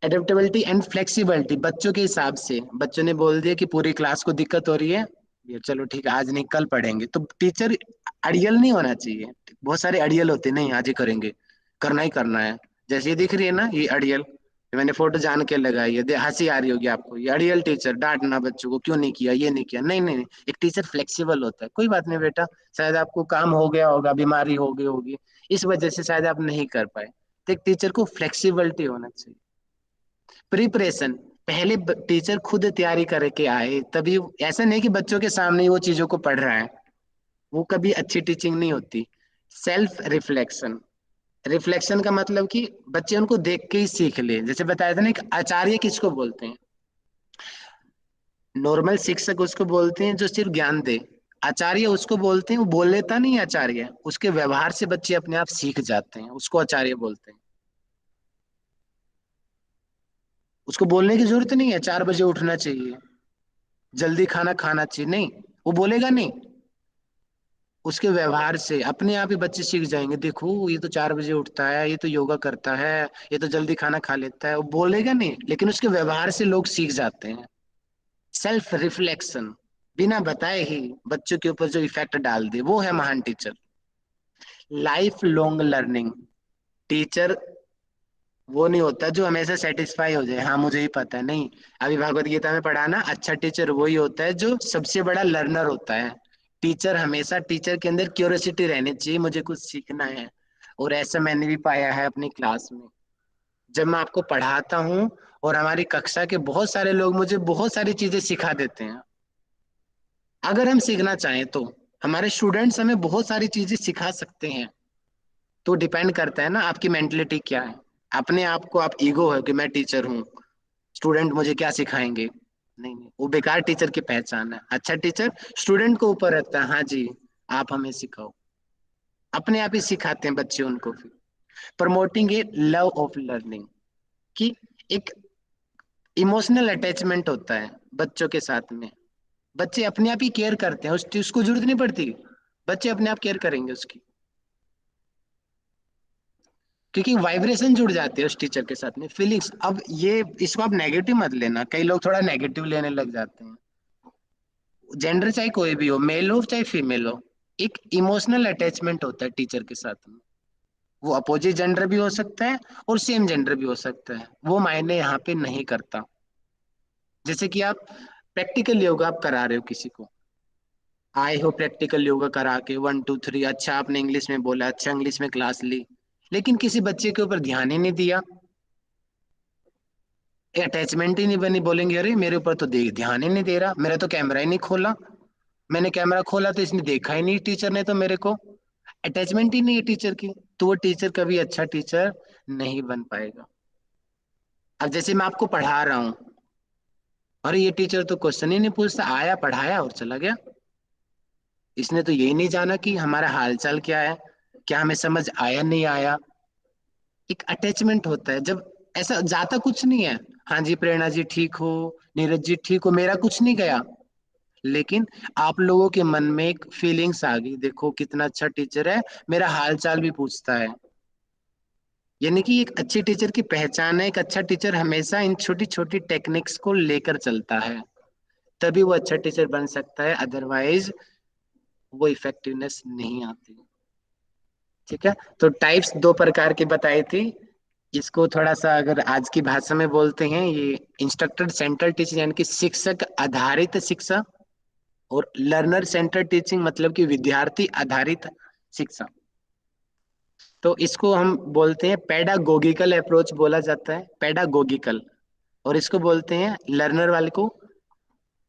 एडेप्टेबिलिटी एंड फ्लेक्सिबिलिटी, बच्चों के हिसाब से, बच्चों ने बोल दिया कि पूरी क्लास को दिक्कत हो रही है, ये चलो ठीक है आज नहीं कल पढ़ेंगे, तो टीचर अड़ियल नहीं होना चाहिए। बहुत सारे अड़ियल होते हैं, नहीं आज ही करेंगे, करना ही करना है। जैसे ये दिख रही है ना ये अड़ियल, ये मैंने फोटो जान के लगाई है, हंसी आ रही होगी आपको, ये अड़ियल टीचर, डांटना बच्चों को, क्यों नहीं किया, ये नहीं किया, नहीं नहीं नहीं। एक टीचर फ्लेक्सिबल होता है, कोई बात नहीं बेटा, शायद आपको काम हो गया होगा, बीमारी हो गई होगी, इस वजह से शायद आप नहीं कर पाए। तो एक टीचर को फ्लेक्सिबिलिटी होना चाहिए। प्रिपरेशन, पहले टीचर खुद तैयारी करके आए तभी, ऐसा नहीं कि बच्चों के सामने ही वो चीजों को पढ़ रहा है, वो कभी अच्छी टीचिंग नहीं होती। सेल्फ रिफ्लेक्शन, रिफ्लेक्शन का मतलब कि बच्चे उनको देख के ही सीख ले। जैसे बताया था ना कि आचार्य किसको बोलते हैं? नॉर्मल शिक्षक उसको बोलते हैं जो सिर्फ ज्ञान दे। आचार्य उसको बोलते हैं वो बोल लेता नहीं है, आचार्य उसके व्यवहार से बच्चे अपने आप सीख जाते हैं, उसको आचार्य बोलते हैं। उसको बोलने की जरूरत नहीं है 4 बजे उठना चाहिए, जल्दी खाना खाना चाहिए, नहीं, वो बोलेगा नहीं, उसके व्यवहार से अपने आप ही बच्चे सीख जाएंगे, देखो ये तो 4 बजे उठता है, ये तो योगा करता है, ये तो जल्दी खाना खा लेता है। वो बोलेगा नहीं, लेकिन उसके व्यवहार से लोग सीख जाते हैं। सेल्फ रिफ्लेक्शन, बिना बताए ही बच्चों के ऊपर जो इफेक्ट डाल दे, वो है महान teacher. Life long learning, teacher वो नहीं होता जो हमेशा सेटिस्फाई हो जाए, हाँ मुझे ही पता है, नहीं। अभी भगवत गीता में पढ़ा ना, अच्छा टीचर वही होता है जो सबसे बड़ा लर्नर होता है। टीचर हमेशा, टीचर के अंदर क्यूरियोसिटी रहनी चाहिए, मुझे कुछ सीखना है। और ऐसा मैंने भी पाया है अपनी क्लास में, जब मैं आपको पढ़ाता हूँ और हमारी कक्षा के बहुत सारे लोग मुझे बहुत सारी चीजें सिखा देते हैं। अगर हम सीखना चाहें तो हमारे स्टूडेंट्स हमें बहुत सारी चीजें सिखा सकते हैं। तो डिपेंड करता है ना आपकी मेंटलिटी क्या है। अपने आप को आप ईगो है कि मैं टीचर हूँ, स्टूडेंट मुझे क्या सिखाएंगे, नहीं नहीं, वो बेकार टीचर की पहचान है। अच्छा टीचर स्टूडेंट को ऊपर रखता है, हाँ जी आप हमें सिखाओ, अपने आप ही सिखाते हैं बच्चे उनको। फिर promoting A love of learning, कि एक इमोशनल अटैचमेंट होता है बच्चों के साथ में, बच्चे अपने आप ही केयर करते हैं, उसको जरूरत नहीं पड़ती, बच्चे अपने आप केयर करेंगे उसकी, क्योंकि वाइब्रेशन जुड़ जाती है उस टीचर के साथ में, फीलिंग्स। अब ये इसको आप नेगेटिव मत लेना, कई लोग थोड़ा नेगेटिव लेने लग जाते हैं। जेंडर चाहे कोई भी हो, मेल हो चाहे फीमेल हो, एक इमोशनल अटैचमेंट होता है टीचर के साथ में। वो अपोजिट जेंडर भी हो सकता है और सेम जेंडर भी हो सकता है, वो मायने यहाँ पे नहीं करता। जैसे कि आप प्रैक्टिकल योगा आप करा रहे हो किसी को, आए हो प्रैक्टिकल योगा करा के 1 2 3, अच्छा आपने इंग्लिश में बोला, अच्छा इंग्लिश में क्लास ली, लेकिन किसी बच्चे के ऊपर ध्यान ही नहीं दिया, अटैचमेंट ही नहीं बनी, बोलेंगे अरे मेरे ऊपर तो ध्यान ही नहीं दे रहा, मेरा तो कैमरा ही नहीं खोला, मैंने कैमरा खोला तो इसने देखा ही नहीं, टीचर ने तो मेरे को अटैचमेंट ही नहीं है टीचर की, तो वो टीचर कभी अच्छा टीचर नहीं बन पाएगा। अब जैसे मैं आपको पढ़ा रहा हूँ, अरे ये टीचर तो क्वेश्चन ही नहीं पूछता, आया पढ़ाया और चला गया। इसने तो यही नहीं जाना कि हमारा हालचाल क्या है, क्या हमें समझ आया नहीं आया। एक अटैचमेंट होता है जब, ऐसा जाता कुछ नहीं है। हाँ जी प्रेरणा जी ठीक हो, नीरज जी ठीक हो, मेरा कुछ नहीं गया, लेकिन आप लोगों के मन में एक फीलिंग्स आ गई, देखो कितना अच्छा टीचर है, मेरा हाल चाल भी पूछता है। यानी कि एक अच्छे टीचर की पहचान है, एक अच्छा टीचर हमेशा इन छोटी छोटी टेक्निक्स को लेकर चलता है, तभी वो अच्छा टीचर बन सकता है, अदरवाइज वो इफेक्टिवनेस नहीं आती। ठीक है, तो टाइप्स दो प्रकार की बताई थी। इसको थोड़ा सा अगर आज की भाषा में बोलते हैं, ये इंस्ट्रक्टर सेंट्रल टीचिंग यानी कि शिक्षक आधारित शिक्षा, और लर्नर सेंटर टीचिंग मतलब कि विद्यार्थी आधारित शिक्षा। तो इसको हम बोलते हैं पेडागोगिकल अप्रोच बोला जाता है, पेडागोगिकल। और इसको बोलते हैं लर्नर वाले को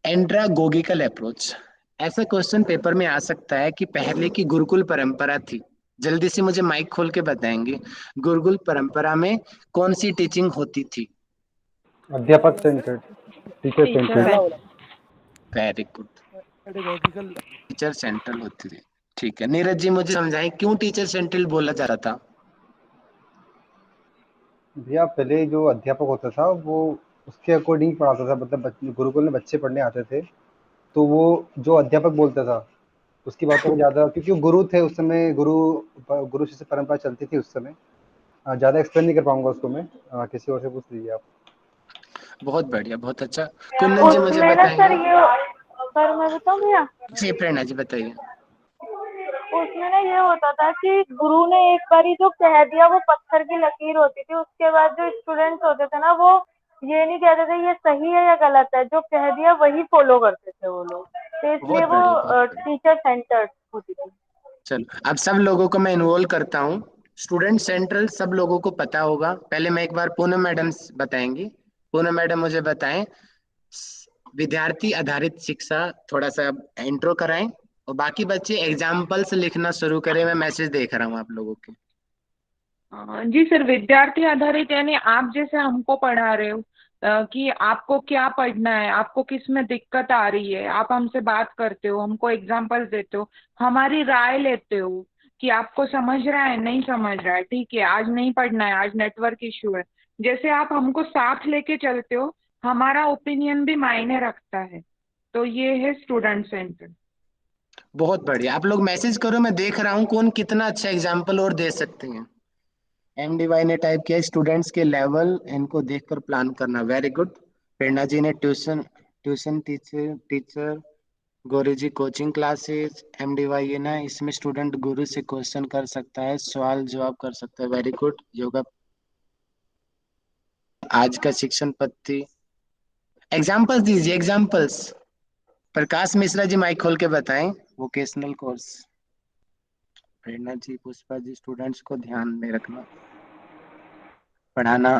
एंड्रागोगिकल अप्रोच। ऐसा क्वेश्चन पेपर में आ सकता है कि पहले की गुरुकुल परंपरा थी, जल्दी से मुझे माइक खोल के बताएंगे, गुरुकुल परंपरा में कौन सी टीचिंग होती थी? अध्यापक वाला sir, centred, teacher teacher centred. पहला है। वाला very good. Pedagogical. Teacher central होती थी। ठीक है नीरज जी, मुझे समझाएं क्यों टीचर सेंट्रल बोला जा रहा था? भैया पहले जो अध्यापक होता था वो उसके अकॉर्डिंग पढ़ाता था, मतलब गुरुकुल में बच्चे पढ़ने आते थे, तो वो जो अध्यापक बोलता था उसकी बातों को ज़्यादा, क्योंकि वो गुरु थे उस समय, गुरु शिष्य परंपरा चलती थी उस समय। ज़्यादा एक्सप्लेन नहीं कर पाऊंगा उसको मैं, किसी और से पूछ लीजिए आप। बहुत बढ़िया, बहुत अच्छा। कुंदन जी मुझे उसमें ना सर बताएंगे। ये, सर मैं बताऊँ भैया, जी प्रेरणा जी बताइए। उसमें ना ये होता था कि गुरु ने एक बारी जो कह दिया वो पत्थर की लकीर होती थी, उसके बाद जो स्टूडेंट्स होते थे ना वो ये नहीं कहते थे ये सही है या गलत है, जो कह दिया वही फॉलो करते थे वो लोग, तो इसलिए बहुत बढ़िया, बहुत वो बढ़िया। टीचर सेंटर्ड होती थी। चलो अब सब लोगों को मैं इन्वॉल्व करता हूँ। स्टूडेंट सेंट्रल सब लोगों को पता होगा, पहले मैं एक बार पूनम मैडम बताएंगी। पूनम मैडम मुझे बताएं, विद्यार्थी आधारित शिक्षा, थोड़ा सा इंट्रो कराएं, और बाकी बच्चे एग्जाम्पल से लिखना शुरू करें, मैं मैसेज देख रहा हूँ आप लोगों के। जी सर, विद्यार्थी आधारित यानी आप जैसे हमको पढ़ा रहे हो, कि आपको क्या पढ़ना है, आपको किस में दिक्कत आ रही है, आप हमसे बात करते हो, हमको एग्जांपल देते हो, हमारी राय लेते हो कि आपको समझ रहा है नहीं समझ रहा है, ठीक है आज नहीं पढ़ना है, आज नेटवर्क इश्यू है, जैसे आप हमको साथ लेके चलते हो, हमारा ओपिनियन भी मायने रखता है। तो ये है स्टूडेंट सेंटर। बहुत बढ़िया, आप लोग मैसेज करो, मैं देख रहा हूँ कौन कितना अच्छा एग्जाम्पल और दे सकते हैं। एम डी वाई ने टाइप किया स्टूडेंट्स के लेवल, इनको देखकर प्लान करना, वेरी गुड। प्रेरणा जी ने tuition, tuition teacher teacher, Gauri ji coaching classes, M D Y है ना, इसमें स्टूडेंट गुरु से क्वेश्चन कर सकता है, सवाल जवाब कर सकता है, वेरी गुड। योगा, आज का शिक्षण पद्धति, एग्जाम्पल्स दीजिए एग्जाम्पल्स। प्रकाश मिश्रा जी माइक खोल के बताएं, वोकेशनल कोर्स। प्रेरणा जी, पुष्पा जी, स्टूडेंट्स को ध्यान में रखना, पढ़ाना।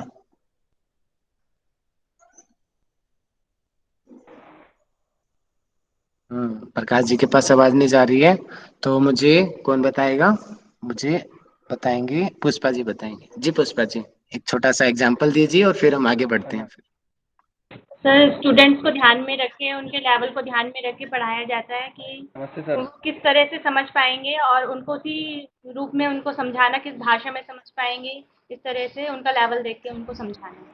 प्रकाश जी के पास आवाज नहीं जा रही है, तो मुझे कौन बताएगा? मुझे बताएंगे, पुष्पा जी बताएंगे। जी पुष्पा जी, एक छोटा सा एग्जाम्पल दीजिए और फिर हम आगे बढ़ते हैं फिर। सर स्टूडेंट्स को ध्यान में रख के, उनके लेवल को ध्यान में रख के पढ़ाया जाता है कि नमस्ते सर। वो किस तरह से समझ पाएंगे और उनको उसी रूप में उनको समझाना, किस भाषा में समझ पाएंगे, इस तरह से उनका लेवल देख के उनको समझाना।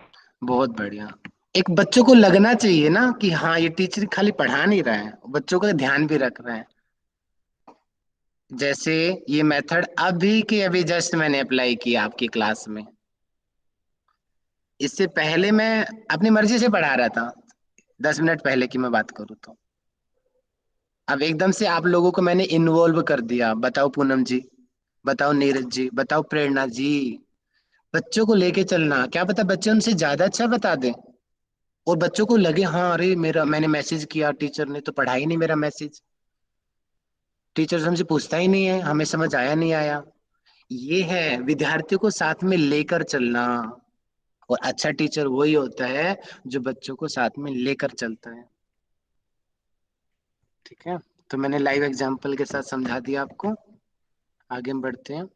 बहुत बढ़िया। एक बच्चों को लगना चाहिए ना कि हाँ ये टीचर खाली पढ़ा नहीं रहा है, बच्चों का ध्यान भी रख रहा है। जैसे ये मेथड अभी के अभी जस्ट मैंने अप्लाई किया आपकी क्लास में, इससे पहले मैं अपनी मर्जी से पढ़ा रहा था, 10 मिनट पहले की मैं बात करूँ तो। अब एकदम से आप लोगों को मैंने इन्वॉल्व कर दिया, बताओ पूनम जी, बताओ नीरज जी, बताओ प्रेरणा जी। बच्चों को लेके चलना, क्या पता बच्चे उनसे ज्यादा अच्छा बता दें, और बच्चों को लगे हाँ अरे मेरा, मैंने मैसेज किया, टीचर ने तो पढ़ा ही नहीं मेरा मैसेज, टीचर हमसे पूछता ही नहीं है, हमें समझ आया नहीं आया। ये है विद्यार्थियों को साथ में लेकर चलना, और अच्छा टीचर वही होता है जो बच्चों को साथ में लेकर चलता है। ठीक है। तो मैंने लाइव एग्जांपल के साथ समझा दिया आपको। आगे हम बढ़ते हैं,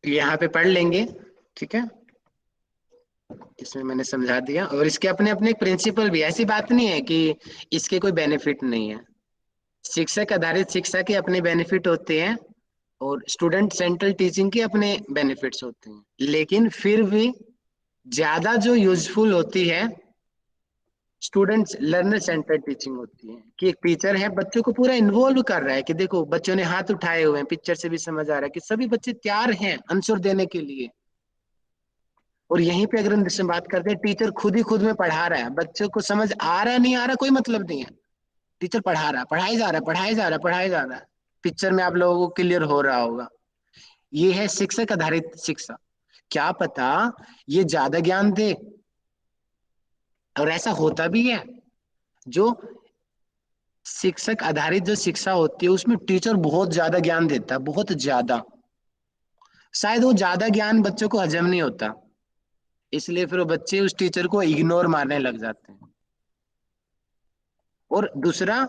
यहाँ पे पढ़ लेंगे, ठीक है। इसमें मैंने समझा दिया, और इसके अपने अपने प्रिंसिपल भी, ऐसी बात नहीं है कि इसके कोई बेनिफिट नहीं है। शिक्षक आधारित शिक्षा के अपने बेनिफिट होते हैं और स्टूडेंट सेंट्रल टीचिंग के अपने बेनिफिट्स होते हैं, लेकिन फिर भी ज्यादा जो यूजफुल होती है स्टूडेंट्स लर्नर सेंटर टीचिंग होती है, कि एक टीचर है बच्चों को पूरा इन्वॉल्व कर रहा है, कि देखो बच्चों ने हाथ उठाए हुए हैं, पिक्चर से भी समझ आ रहा है कि सभी बच्चे तैयार हैं आंसर देने के लिए। और यहीं पे अगर हम इससे बात करते हैं, टीचर खुद ही खुद में पढ़ा रहा है, बच्चों को समझ आ रहा है नहीं आ रहा कोई मतलब नहीं है, टीचर पढ़ा रहा है, पढ़ाई जा रहा है, पढ़ाई जा रहा है, पढ़ाई जा रहा है। पिक्चर में आप लोगों को क्लियर हो रहा होगा, ये है शिक्षक आधारित शिक्षा। क्या पता ये ज्यादा ज्ञान दे, और ऐसा होता भी है। जो शिक्षक आधारित जो शिक्षा होती है उसमें टीचर बहुत ज्यादा ज्ञान देता है, बहुत ज्यादा, शायद वो ज्यादा ज्ञान बच्चों को हजम नहीं होता, इसलिए फिर वो बच्चे उस टीचर को इग्नोर मारने लग जाते हैं। और दूसरा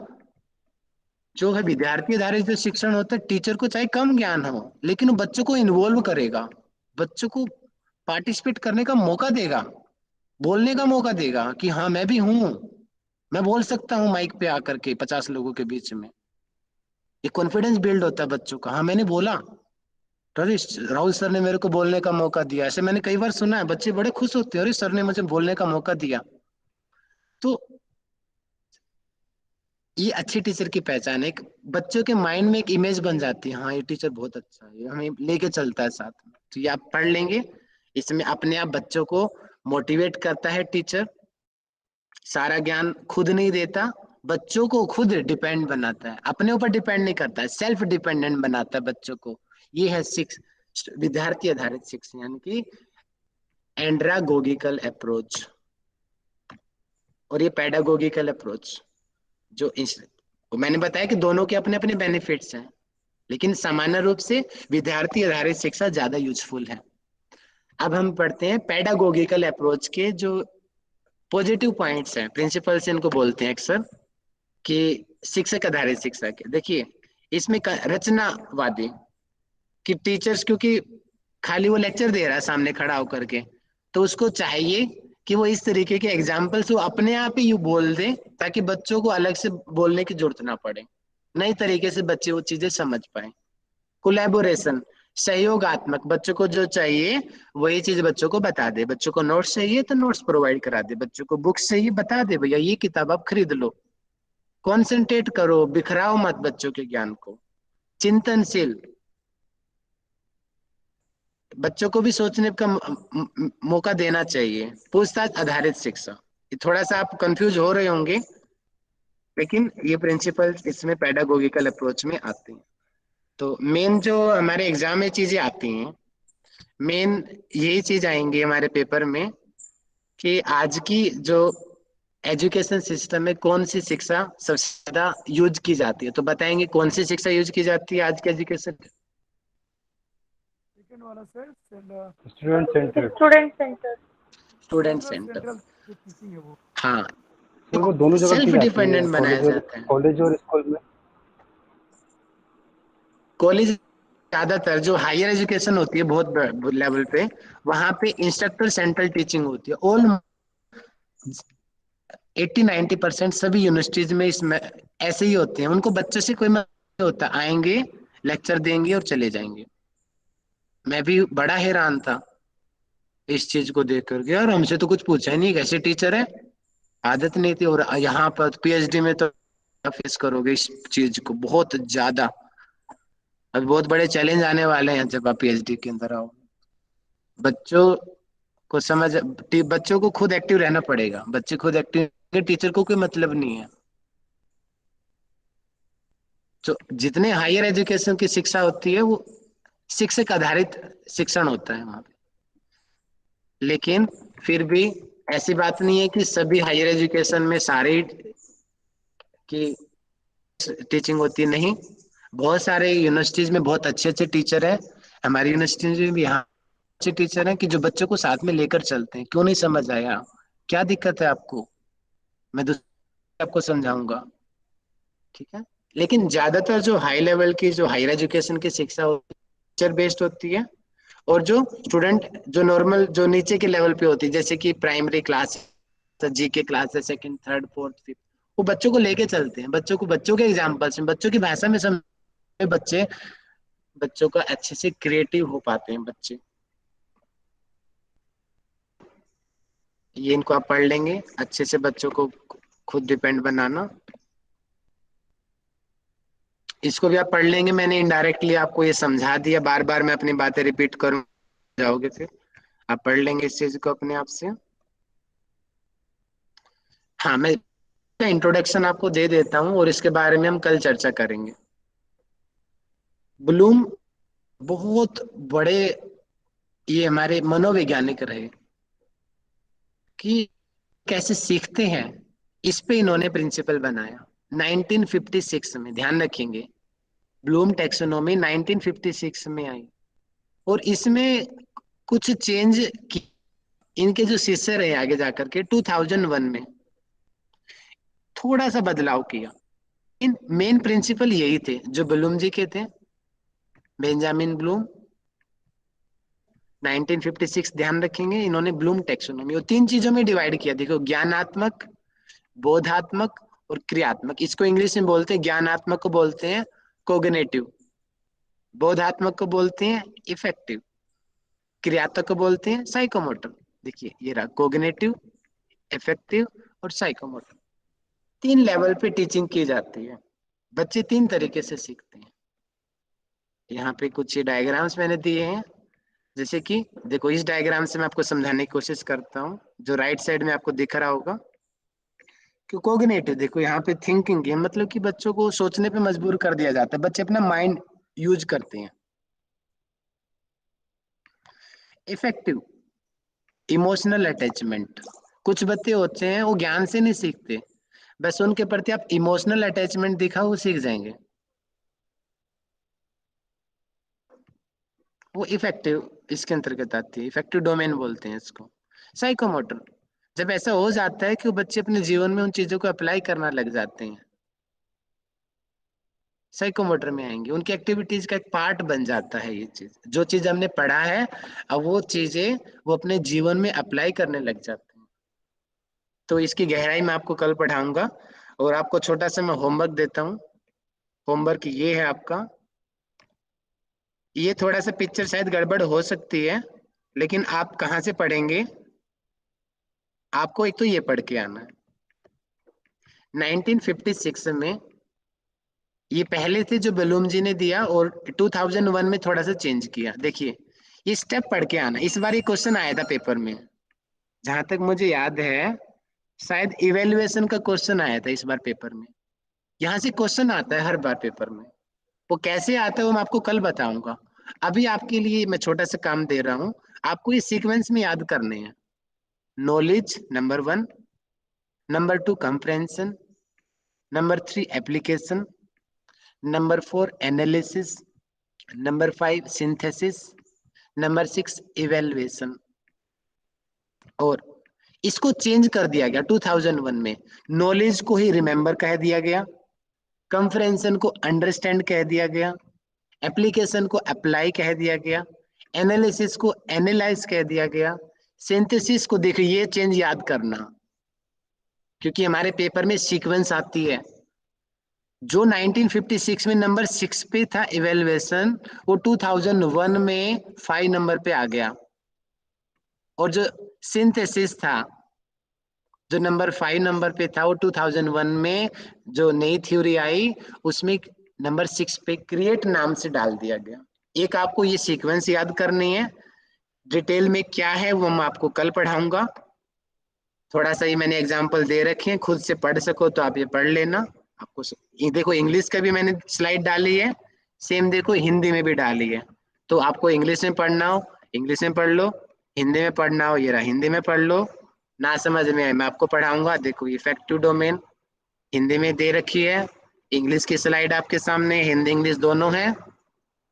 जो है विद्यार्थी आधारित जो शिक्षण होता है, टीचर को चाहे कम ज्ञान हो लेकिन वो बच्चों को इन्वॉल्व करेगा, बच्चों को पार्टिसिपेट करने का मौका देगा, बोलने का मौका देगा कि हाँ मैं भी हूं, मैं बोल सकता हूँ माइक पे आकर के 50 लोगों के बीच में। ये कॉन्फिडेंस बिल्ड होता है बच्चों का, हाँ मैंने बोला, अरे राहुल सर ने मेरे को बोलने का मौका दिया, ऐसे मैंने कई बार सुना है, बच्चे बड़े खुश होते हैं, अरे सर ने मुझे बोलने का मौका दिया। तो ये अच्छी टीचर की पहचान है, एक बच्चों के माइंड में एक इमेज बन जाती है, हाँ ये टीचर बहुत अच्छा है, ये हमें लेके चलता है साथ में। तो ये आप पढ़ लेंगे, इसमें अपने आप बच्चों को मोटिवेट करता है टीचर, सारा ज्ञान खुद नहीं देता, बच्चों को खुद डिपेंड बनाता है, अपने ऊपर डिपेंड नहीं करता है, सेल्फ डिपेंडेंट बनाता है बच्चों को। ये है विद्यार्थी आधारित शिक्षा, यानी कि एंड्रागोगिकल अप्रोच। और ये पेडागोगिकल अप्रोच जो मैंने बताया कि दोनों के अपने अपने बेनिफिट्स हैं, लेकिन सामान्य रूप से विद्यार्थी आधारित शिक्षा ज्यादा यूजफुल है। अब हम पढ़ते हैं पेडागोगिकल अप्रोच के जो पॉजिटिव पॉइंट्स हैं, प्रिंसिपल्स इनको बोलते हैं अक्सर, कि शिक्षक आधारित शिक्षा के। देखिए इसमें रचनावादी, कि टीचर्स क्योंकि खाली वो लेक्चर दे रहा है सामने खड़ा होकर के, तो उसको चाहिए कि वो इस तरीके के एग्जाम्पल्स वो अपने आप ही यू बोल दे, ताकि बच्चों को अलग से बोलने की जरूरत ना पड़े, नई तरीके से बच्चे वो चीजें समझ पाए। कोलैबोरेशन, सहयोगात्मक, बच्चों को जो चाहिए वही चीज बच्चों को बता दे, बच्चों को नोट्स चाहिए तो नोट्स प्रोवाइड करा दे, बच्चों को बुक्स चाहिए बता दे भैया ये किताब आप खरीद लो। कॉन्सेंट्रेट करो, बिखराओ मत बच्चों के ज्ञान को। चिंतनशील, बच्चों को भी सोचने का मौका देना चाहिए। पूछताछ आधारित शिक्षा, ये थोड़ा सा आप कंफ्यूज हो रहे होंगे, लेकिन ये प्रिंसिपल इसमें पेडागोगिकल अप्रोच में आते हैं। तो मेन जो हमारे एग्जाम में चीजें आती हैं, मेन यही चीज आएंगी हमारे पेपर में, कि आज की जो एजुकेशन सिस्टम में कौन सी शिक्षा सबसे ज्यादा यूज की जाती है। तो बताएंगे कौन सी शिक्षा यूज की जाती है आज के एजुकेशन। सेकंड वाला sir student centre. Student centre. Student centre, central जो टीचिंग है वो। हाँ सर वो दोनों जगह सेल्फ की जाती है, डिपेंडेंट बनाया जाता है। कॉलेज और स्कूल में। कॉलेज ज्यादातर जो हायर एजुकेशन होती है बहुत लेवल पे, वहां पे इंस्ट्रक्टर सेंट्रल टीचिंग होती है। ऑल 80-90% सभी यूनिवर्सिटीज में इसमें ऐसे ही होते हैं, उनको बच्चों से कोई मतलब नहीं होता, आएंगे लेक्चर देंगे और चले जाएंगे। मैं भी बड़ा हैरान था इस चीज को देख करके, यार हमसे तो कुछ पूछा ही नहीं, कैसे टीचर है, आदत नहीं थी। और यहाँ पर पीएचडी में तो फेस करोगे इस चीज को बहुत ज्यादा, अभी बहुत बड़े चैलेंज आने वाले हैं जब आप पीएचडी के अंदर आओ। बच्चों को बच्चों को खुद एक्टिव रहना पड़ेगा, बच्चे खुद एक्टिव, टीचर को कोई मतलब नहीं है। जो जितने हायर एजुकेशन की शिक्षा होती है वो शिक्षक आधारित शिक्षण होता है वहां पे, लेकिन फिर भी ऐसी बात नहीं है कि सभी हायर एजुकेशन में सारे की टीचिंग होती है, नहीं। बहुत सारे यूनिवर्सिटीज में बहुत अच्छे अच्छे टीचर है, हमारी यूनिवर्सिटी में भी यहाँ अच्छे टीचर हैं कि जो बच्चों को साथ में लेकर चलते हैं। क्यों नहीं समझ आया, क्या दिक्कत है आपको, मैं आपको समझाऊंगा, ठीक है। लेकिन ज्यादातर जो हाई लेवल की, जो हायर एजुकेशन की शिक्षा टीचर बेस्ड होती है, और जो स्टूडेंट जो नॉर्मल जो नीचे के लेवल पे होती है, जैसे कि प्राइमरी क्लास, जी के क्लास है, सेकंड थर्ड फोर्थ फिफ्थ, वो बच्चों को लेके चलते हैं, बच्चों को बच्चों के एग्जाम्पल्स में, बच्चों की भाषा में समझ, बच्चे बच्चों का अच्छे से क्रिएटिव हो पाते हैं बच्चे। ये इनको आप पढ़ लेंगे अच्छे से, बच्चों को खुद डिपेंड बनाना, इसको भी आप पढ़ लेंगे। मैंने इनडायरेक्टली आपको ये समझा दिया, बार बार मैं अपनी बातें रिपीट करूं जाओगे, फिर आप पढ़ लेंगे इस चीज को अपने आप से। हाँ, मैं इंट्रोडक्शन आपको दे देता हूँ और इसके बारे में हम कल चर्चा करेंगे। ब्लूम बहुत बड़े ये हमारे मनोवैज्ञानिक रहे कि कैसे सीखते हैं, इस पे इन्होंने प्रिंसिपल बनाया 1956 में, ध्यान रखेंगे। ब्लूम टैक्सोनॉमी 1956 में आई, और इसमें कुछ चेंज की, इनके जो शिष्य रहे आगे जाकर के 2001 में थोड़ा सा बदलाव किया। इन मेन प्रिंसिपल यही थे जो ब्लूम जी के थे, बेंजामिन ब्लूम 1956, ध्यान रखेंगे। इन्होंने ब्लूम टैक्सोनॉमी और तीन चीजों में डिवाइड किया, देखो, ज्ञानात्मक, बोधात्मक और क्रियात्मक। इसको इंग्लिश में बोलते हैं, ज्ञानात्मक को बोलते हैं कोग्निटिव, बोधात्मक को बोलते हैं इफेक्टिव, क्रियात्मक को बोलते हैं साइकोमोटर। देखिए ये रहा, कोग्निटिव, इफेक्टिव और साइकोमोटर। तीन लेवल पे टीचिंग की जाती है, बच्चे तीन तरीके से सीखते हैं। यहाँ पे कुछ डायग्राम्स मैंने दिए हैं, जैसे कि देखो, इस डायग्राम से मैं आपको समझाने की कोशिश करता हूँ, जो राइट साइड में आपको दिख रहा होगा कि कोग्निटिव, देखो यहाँ पे थिंकिंग है, मतलब कि बच्चों को सोचने पे मजबूर कर दिया जाता है, बच्चे अपना माइंड यूज करते हैं। इफेक्टिव, इमोशनल अटैचमेंट, कुछ बच्चे होते हैं वो ज्ञान से नहीं सीखते, बस उनके प्रति आप इमोशनल अटैचमेंट दिखाओ, वो सीख जाएंगे, वो इफेक्टिव इसके अंतर्गत आती है, इफेक्टिव डोमेन बोलते हैं इसको। साइकोमोटर, जब ऐसा हो जाता है कि वो बच्चे अपने जीवन में उन चीजों को अप्लाई करना लग जाते हैं, साइकोमोटर में आएंगे, उनकी एक्टिविटीज का एक पार्ट बन जाता है ये चीज, जो चीज हमने पढ़ा है अब वो चीजें वो अपने जीवन में अप्लाई करने लग जाते हैं। तो इसकी गहराई में आपको कल पढ़ाऊंगा, और आपको छोटा सा मैं होमवर्क देता हूँ। होमवर्क ये है आपका, ये थोड़ा सा पिक्चर शायद गड़बड़ हो सकती है, लेकिन आप कहाँ से पढ़ेंगे, आपको एक तो ये पढ़ के आना है। 1956 में ये पहले थे जो बलूम जी ने दिया, और 2001 में थोड़ा सा चेंज किया। देखिए ये स्टेप पढ़ के आना, इस बार ये क्वेश्चन आया था पेपर में, जहां तक मुझे याद है शायद इवेल्युएशन का क्वेश्चन आया था इस बार पेपर में। यहाँ से क्वेश्चन आता है हर बार पेपर में, वो कैसे आता है वो मैं आपको कल बताऊंगा। अभी आपके लिए मैं छोटा सा काम दे रहा हूँ, आपको ये सीक्वेंस में याद करने हैं। Knowledge number 1, number 2 comprehension, number 3 application, number 4 analysis, number 5 synthesis, number 6 evaluation. और इसको चेंज कर दिया गया 2001 में, नॉलेज को ही रिमेंबर कह दिया गया, कंप्रेhension को अंडरस्टैंड कह दिया गया, एप्लीकेशन को अप्लाई कह दिया गया, एनालिसिस को एनालाइज कह दिया गया, सिंथेसिस को, देखो ये चेंज याद करना, क्योंकि हमारे पेपर में सीक्वेंस आती है। जो 1956 में नंबर 6 पे था इवेल्युएशन, वो 2001 में 5 नंबर पे आ गया, और जो सिंथेसिस था जो नंबर 5 नंबर पे था, वो 2001 में जो नई थ्योरी आई उसमें नंबर 6 पे क्रिएट नाम से डाल दिया गया। एक आपको ये सीक्वेंस याद करनी है, डिटेल में क्या है वो मैं आपको कल पढ़ाऊंगा। थोड़ा सा ये मैंने एग्जांपल दे रखे हैं, खुद से पढ़ सको तो आप ये पढ़ लेना। आपको ये देखो, इंग्लिश का भी मैंने स्लाइड डाली है, सेम देखो हिंदी में भी डाली है। तो आपको इंग्लिश में पढ़ना हो इंग्लिश में पढ़ लो, हिंदी में पढ़ना हो ये रहा हिंदी में पढ़ लो। ना समझ में आए मैं आपको पढ़ाऊंगा। देखो इफेक्टिव डोमेन हिंदी में दे रखी है, इंग्लिश की स्लाइड आपके सामने, हिंदी इंग्लिश दोनों है।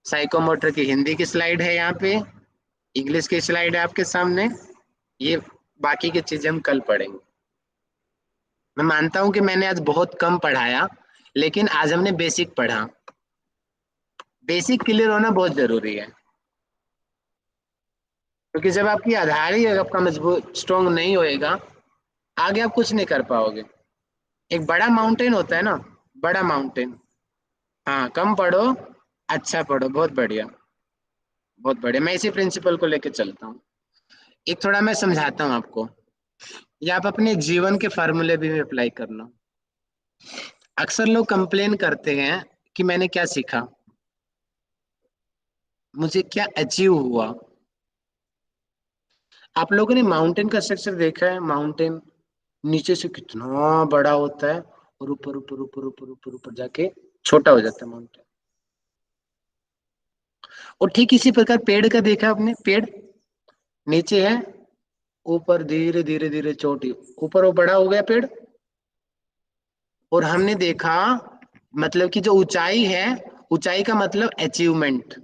साइकोमोटर की हिंदी की स्लाइड है यहाँ पे, इंग्लिश की स्लाइड है आपके सामने। ये बाकी की चीजें हम कल पढ़ेंगे। मैं मानता हूं कि मैंने आज बहुत कम पढ़ाया, लेकिन आज हमने बेसिक पढ़ा। बेसिक क्लियर होना बहुत जरूरी है, क्योंकि जब आपकी आधार ही आपका मजबूत स्ट्रोंग नहीं होएगा, आगे आप कुछ नहीं कर पाओगे। एक बड़ा माउंटेन होता है ना, बड़ा माउंटेन। हाँ, कम पढ़ो, अच्छा पढ़ो, बहुत बढ़िया, बहुत बढ़िया। मैं इसी प्रिंसिपल को लेके चलता हूँ। एक थोड़ा मैं समझाता हूँ आपको, ये आप अपने जीवन के फार्मूले भी अप्लाई करना। अक्सर लोग कंप्लेन करते हैं कि मैंने क्या सीखा, मुझे क्या अचीव हुआ। आप लोगों ने माउंटेन का स्ट्रक्चर देखा है? माउंटेन नीचे से कितना बड़ा होता है, और ऊपर ऊपर ऊपर ऊपर ऊपर ऊपर जाके छोटा हो जाता है माउंटेन। और ठीक इसी प्रकार पेड़ का देखा आपने? पेड़ नीचे है, ऊपर धीरे धीरे धीरे चोटी, ऊपर वो बड़ा हो गया पेड़। और हमने देखा, मतलब कि जो ऊंचाई है, ऊंचाई का मतलब अचीवमेंट।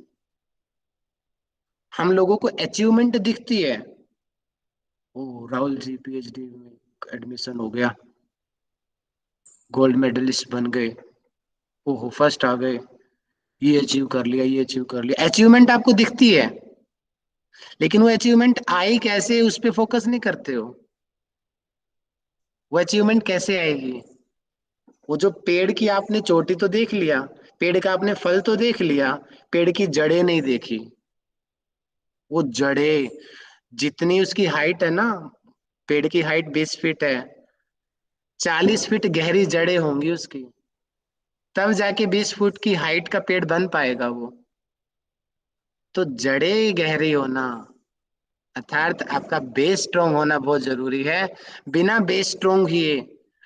हम लोगों को अचीवमेंट दिखती है। ओ, राहुल जी पीएचडी में एडमिशन हो गया, गोल्ड मेडलिस्ट बन गए, ओहो फर्स्ट आ गए, ये अचीव कर लिया, ये अचीव कर लिया। अचीवमेंट आपको दिखती है, लेकिन वो अचीवमेंट आई कैसे, उस पर फोकस नहीं करते हो। वो अचीवमेंट कैसे आएगी? वो जो पेड़ की आपने चोटी तो देख लिया, पेड़ का आपने फल तो देख लिया, पेड़ की जड़ें नहीं देखी। वो जड़ें, जितनी उसकी हाइट है ना, पेड़ की हाइट 20 फीट है, 40 फीट गहरी जड़ें होंगी उसकी, तब जाके 20 फुट की हाइट का पेड़ बन पाएगा वो। तो जड़ें गहरी होना अर्थात आपका बेस स्ट्रोंग होना बहुत जरूरी है। बिना बेस स्ट्रोंग ही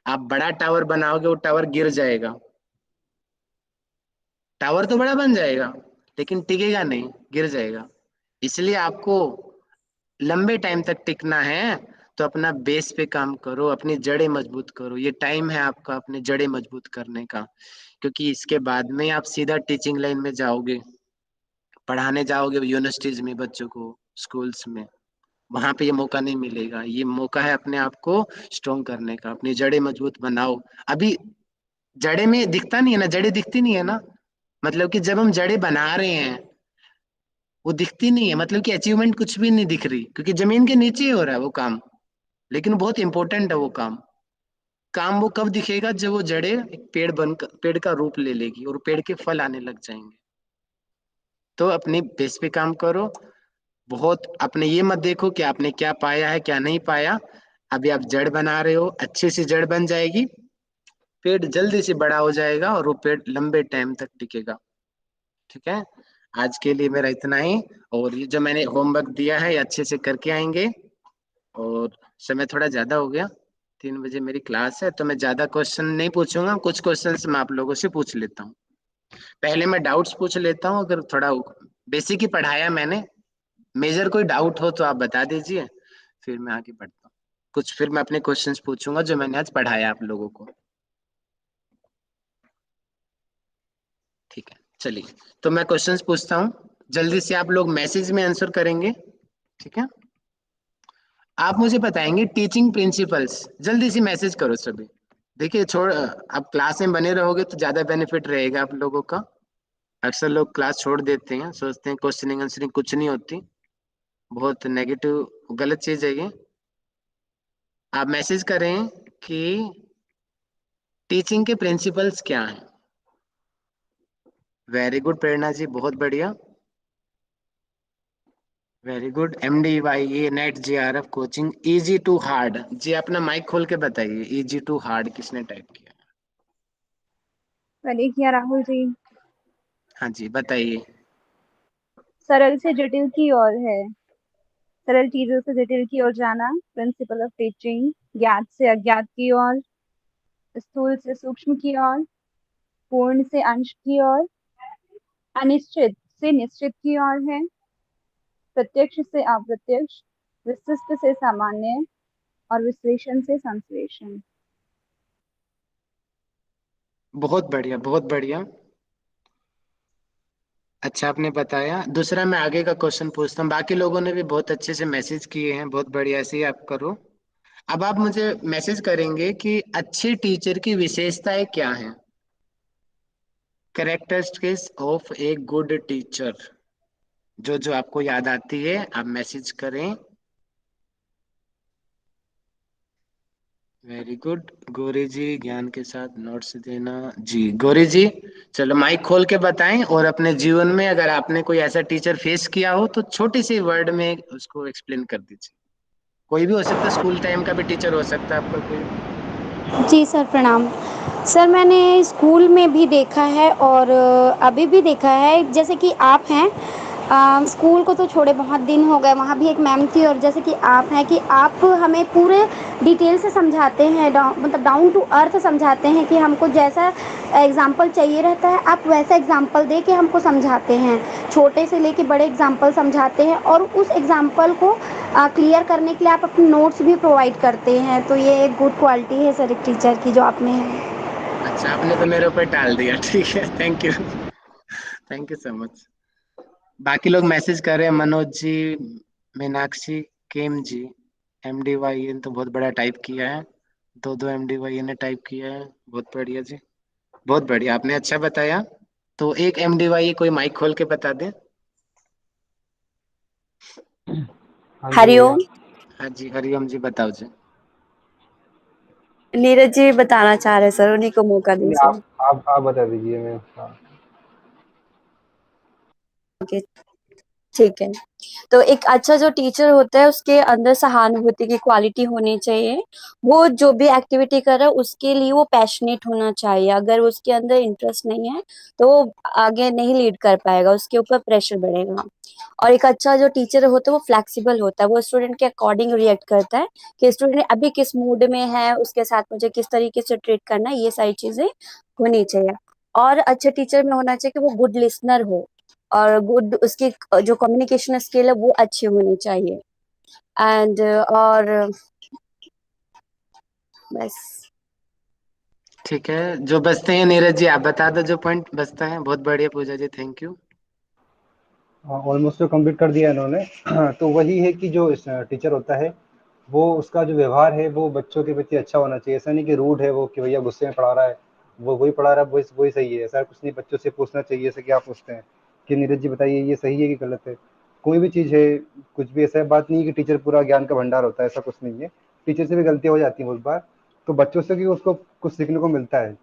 आप बड़ा टावर बनाओगे, वो टावर गिर जाएगा। टावर तो बड़ा बन जाएगा, लेकिन टिकेगा नहीं, गिर जाएगा। इसलिए आपको लंबे टाइम तक टिकना है, तो अपना बेस पे काम करो, अपनी जड़ें मजबूत करो। ये टाइम है आपका अपनी जड़ें मजबूत करने का, क्योंकि इसके बाद में आप सीधा टीचिंग लाइन में जाओगे, पढ़ाने जाओगे यूनिवर्सिटीज में बच्चों को, स्कूल्स में। वहां पे ये मौका नहीं मिलेगा। ये मौका है अपने आप को स्ट्रोंग करने का, अपनी जड़ें मजबूत बनाओ। अभी जड़ें में दिखता नहीं है ना, जड़ें दिखती नहीं है ना, मतलब कि जब हम जड़ें बना रहे हैं, वो दिखती नहीं है, मतलब कि अचीवमेंट कुछ भी नहीं दिख रही, क्योंकि जमीन के नीचे ही हो रहा है वो काम। लेकिन बहुत इंपॉर्टेंट है वो काम। काम वो कब दिखेगा? जब वो जड़ें एक पेड़ बनकर पेड़ का रूप ले लेगी और पेड़ के फल आने लग जाएंगे। तो अपने बेस पे काम करो। बहुत अपने ये मत देखो कि आपने क्या पाया है क्या नहीं पाया। अभी आप जड़ बना रहे हो, अच्छी सी जड़ बन जाएगी, पेड़ जल्दी से बड़ा हो जाएगा और वो पेड़ लंबे टाइम तक टिकेगा। ठीक है, आज के लिए मेरा इतना ही। और ये जो मैंने होमवर्क दिया है, ये अच्छे से करके आएंगे। और समय थोड़ा ज्यादा हो गया, 3 बजे मेरी क्लास है, तो मैं ज्यादा क्वेश्चन नहीं पूछूंगा, कुछ क्वेश्चंस मैं आप लोगों से पूछ लेता हूँ। पहले मैं डाउट्स पूछ लेता हूँ, अगर थोड़ा बेसिक ही पढ़ाया मैंने, मेजर कोई डाउट हो तो आप बता दीजिए, फिर मैं आगे बढ़ता हूँ। कुछ फिर मैं अपने क्वेश्चंस पूछूंगा जो मैंने आज पढ़ाया आप लोगों को। ठीक है, चलिए। तो मैं क्वेश्चंस पूछता हूँ, जल्दी से आप लोग मैसेज में आंसर करेंगे। ठीक है, आप मुझे बताएंगे टीचिंग प्रिंसिपल्स, जल्दी से मैसेज करो सभी। देखिए, छोड़ आप क्लास में बने रहोगे तो ज्यादा बेनिफिट रहेगा आप लोगों का। अक्सर लोग क्लास छोड़ देते हैं, सोचते हैं क्वेश्चनिंग आंसरिंग कुछ नहीं होती, बहुत नेगेटिव गलत चीज है ये। आप मैसेज करें कि टीचिंग के प्रिंसिपल्स क्या हैं। वेरी गुड प्रेरणा जी, बहुत बढ़िया, very good. MDYA NET JRF coaching, easy to hard. जी अपना माइक खोल के बताइए, इजी टू हार्ड किसने टाइप किया? मैंने किया राहुल जी। हाँ जी, बताइए। सरल से जटिल की ओर है, सरल चीजों से जटिल की ओर जाना, प्रिंसिपल ऑफ टीचिंग। ज्ञात से अज्ञात की ओर, स्थूल से सूक्ष्म की ओर, पूर्ण से अंश की ओर, अनिश्चित से निश्चित की ओर है, प्रत्यक्ष से अप्रत्यक्ष, विशिष्ट से सामान्य और विश्लेषण से संश्लेषण। बहुत बढ़िया, बहुत बढ़िया, अच्छा आपने बताया। दूसरा मैं आगे का क्वेश्चन पूछता हूँ, बाकी लोगों ने भी बहुत अच्छे से मैसेज किए हैं, बहुत बढ़िया, ऐसे ही आप करो। अब आप मुझे मैसेज करेंगे कि अच्छे टीचर की विशेषताएं क्या हैं। Characteristics of a good teacher, जो जो आपको याद आती है आप मैसेज करें। Very good. गौरी जी ज्ञान के साथ नोट्स देना। जी गौरी जी, चलो माइक खोल के बताएं, और अपने जीवन में अगर आपने कोई ऐसा टीचर फेस किया हो तो छोटी सी वर्ड में उसको एक्सप्लेन कर दीजिए। कोई भी हो सकता है, स्कूल टाइम का भी टीचर हो सकता है आपका कोई। जी सर, प्रणाम। सर मैंने स्कूल में भी देखा है और अभी भी देखा है, जैसे कि आप हैं। स्कूल को तो छोड़े बहुत दिन हो गए, वहाँ भी एक मैम थी, और जैसे कि आप हैं कि आप हमें पूरे डिटेल से समझाते हैं, मतलब डाउन टू अर्थ समझाते हैं कि हमको जैसा एग्ज़ाम्पल चाहिए रहता है आप वैसा एग्ज़ाम्पल दे के हमको समझाते हैं। छोटे से लेके बड़े एग्ज़ाम्पल समझाते हैं, और उस एग्ज़ाम्पल को क्लियर करने के लिए आप अपने नोट्स भी प्रोवाइड करते हैं। तो ये एक गुड क्वालिटी है सर एक टीचर की जो आप में है। अच्छा, आपने तो मेरे ऊपर टाल दिया। ठीक है, thank you. Thank you so much. बाकी लोग मैसेज कर रहे हैं, मनोज जी, मीनाक्षी, केम जी। MDY ने तो बहुत बड़ा टाइप किया है, दो दो MDY ने टाइप किया है। बहुत बढ़िया जी, बहुत बढ़िया, आपने अच्छा बताया। तो एक MDY कोई माइक खोल के बता दे। हाँ जी भैया। हरिओम। हाँ जी, हरिओम जी, बताओ जी। नीरज जी बताना चाह रहे सर, उन्हीं को मौका नहीं, दीजिए। आप बता दीजिए। मैं हाँ। ओके, ठीक है। तो एक अच्छा जो टीचर होता है उसके अंदर सहानुभूति की क्वालिटी होनी चाहिए। वो जो भी एक्टिविटी कर रहा है उसके लिए वो पैशनेट होना चाहिए। अगर उसके अंदर इंटरेस्ट नहीं है तो वो आगे नहीं लीड कर पाएगा, उसके ऊपर प्रेशर बढ़ेगा। और एक अच्छा जो टीचर होता है वो फ्लेक्सिबल होता है, वो स्टूडेंट के अकॉर्डिंग रिएक्ट करता है कि स्टूडेंट अभी किस मूड में है, उसके साथ मुझे किस तरीके से ट्रीट करना है, ये सारी चीजें होनी चाहिए। और अच्छे टीचर में होना चाहिए कि वो गुड लिसनर हो, और गुड उसकी जो कम्युनिकेशन स्किल है वो अच्छी होनी चाहिए। एंड और बस। ठीक है, जो बचते हैं नीरज जी आप बता दो, जो पॉइंट बचता है। बहुत बढ़िया पूजा जी, थैंक यू। ऑलमोस्ट तो कंप्लीट कर दिया इन्होंने। तो वही है कि जो टीचर होता है वो उसका जो व्यवहार है वो बच्चों के प्रति अच्छा होना चाहिए। ऐसा नहीं कि रूड है वो, कि भैया गुस्से में पढ़ा रहा है, वो वही पढ़ा रहा है, वही वही सही है, ऐसा कुछ नहीं। बच्चों से पूछना चाहिए, जैसे कि आप पूछते हैं कि नीरज जी बताइए ये सही है कि गलत है। कोई भी चीज़ है, कुछ भी ऐसा बात नहीं है कि टीचर पूरा ज्ञान का भंडार होता है, ऐसा कुछ नहीं है। टीचर से भी गलतियाँ हो जाती हैं बहुत बार, तो बच्चों से भी उसको कुछ सीखने को मिलता है।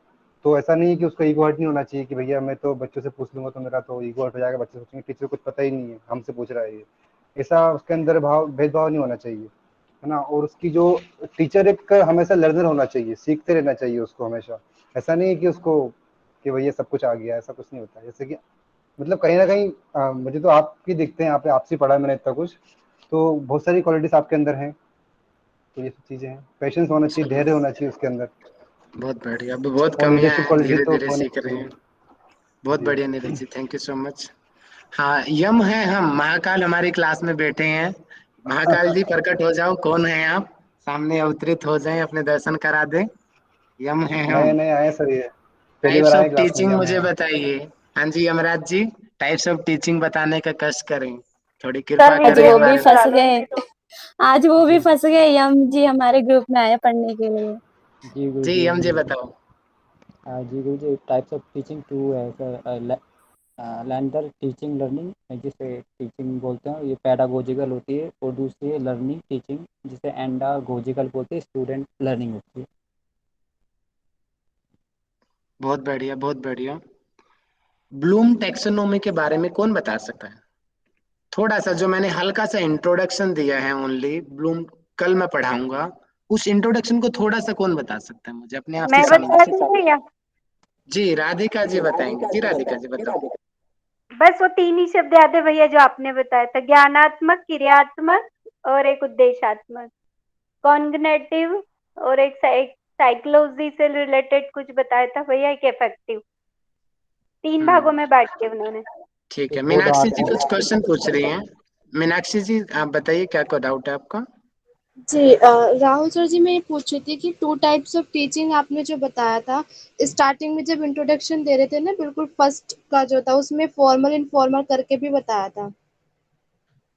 तो ऐसा नहीं है कि उसका ईगो हर्ट नहीं होना चाहिए कि भैया मैं तो बच्चों से पूछ लूंगा तो मेरा तो ईगो हर्ट हो जाएगा, बच्चे सोचेंगे टीचर को कुछ पता ही नहीं है, हमसे पूछ रहा है ये। ऐसा उसके अंदर भेदभाव नहीं होना चाहिए, है ना। और उसकी जो टीचर एक हमेशा लर्नर होना चाहिए, सीखते रहना चाहिए उसको हमेशा। ऐसा नहीं है कि उसको कि भैया सब कुछ आ गया, ऐसा कुछ नहीं होता। जैसे कि मतलब कहीं ना कहीं मुझे तो आपकी दिखते हैं, आपसे पढ़ा है मैंने इतना कुछ, तो बहुत सारी क्वालिटीज आपके अंदर हैं। तो ये सब चीज़ें हैं, पेशेंस होना चाहिए, चलो, धैर्य होना चाहिए उसके अंदर। बहुत बढ़िया, अभी बहुत और कमियां लीडरशिप हैं, क्वालिटी धीरे तो धीरे होनी सीख रहे चाहिए। हैं। बहुत जी। बढ़िया Neeraj ji, thank you so much. हाँ, यम है हम, महाकाल हमारी क्लास में बैठे हैं। महाकाल जी प्रकट हो जाओ, कौन है आप, सामने अवतरित हो जाएं, अपने दर्शन करा दें। यम है हम। नए नए आए सर, ये पहली बार टाइप्स आए ऑफ क्लास में, टीचिंग यम है मुझे हम। बताइए। हाँ जी Yamraj ji, types of teaching बताने का कष्ट करें, थोड़ी सर कृपा आज करें वो वीडियो भी हमारे। फंस दिखा दो। गए। आज वो भी जी फंस गए, यम जी हमारे ग्रुप में आए पढ़ने के लिए। जी गुरु जी जी। यम जी बताओ। जी गुरु जी, टाइप्स ऑफ टीचिंग टू है सर। लैंडर टीचिंग लर्निंग, जिसे टीचिंग बोलते हैं, ये पैडागोजिकल होती है। और दूसरी है लर्निंग टीचिंग, जिसे एंडागोजिकल बोलते हैं, स्टूडेंट लर्निंग होती है। बहुत बढ़िया, बहुत बढ़िया। ब्लूम टेक्सोनोमी के बारे में कौन बता सकता है? थोड़ा सा, जो मैंने हल्का सा इंट्रोडक्शन दिया है ओनली, ब्लूम कल मैं पढ़ाऊंगा, उस इंट्रोडक्शन को थोड़ा सा कौन बता सकता है मुझे अपने आप से मैं सामने बता से? दूं भैया? जी राधिका जी बताएंगे, जी राधिका जी बताओ। बस वो तीन ही शब्द याद है भैया जो आपने बताया था, ज्ञानात्मक, क्रियात्मक और एक उद्देशात्मक। कॉन्ग्नेटिव और एक साइकोलॉजी से रिलेटेड कुछ बताया था भैया, एक इफेक्टिव। तीन हम्म, भागों में बांट के उन्होंने। ठीक है। एक कोड मीनाक्षी आर्ट जी है। कुछ क्वेश्चन पूछ रही हैं। मीनाक्षी जी आप बताइए, क्या को डाउट है आपका? जी राहुल सर जी, मैं ये पूछ रही थी कि टू टाइप्स ऑफ टीचिंग आपने जो बताया था स्टार्टिंग में जब इंट्रोडक्शन दे रहे थे ना, बिल्कुल फर्स्ट का जो था उसमें फॉर्मल इनफॉर्मल करके भी बताया था।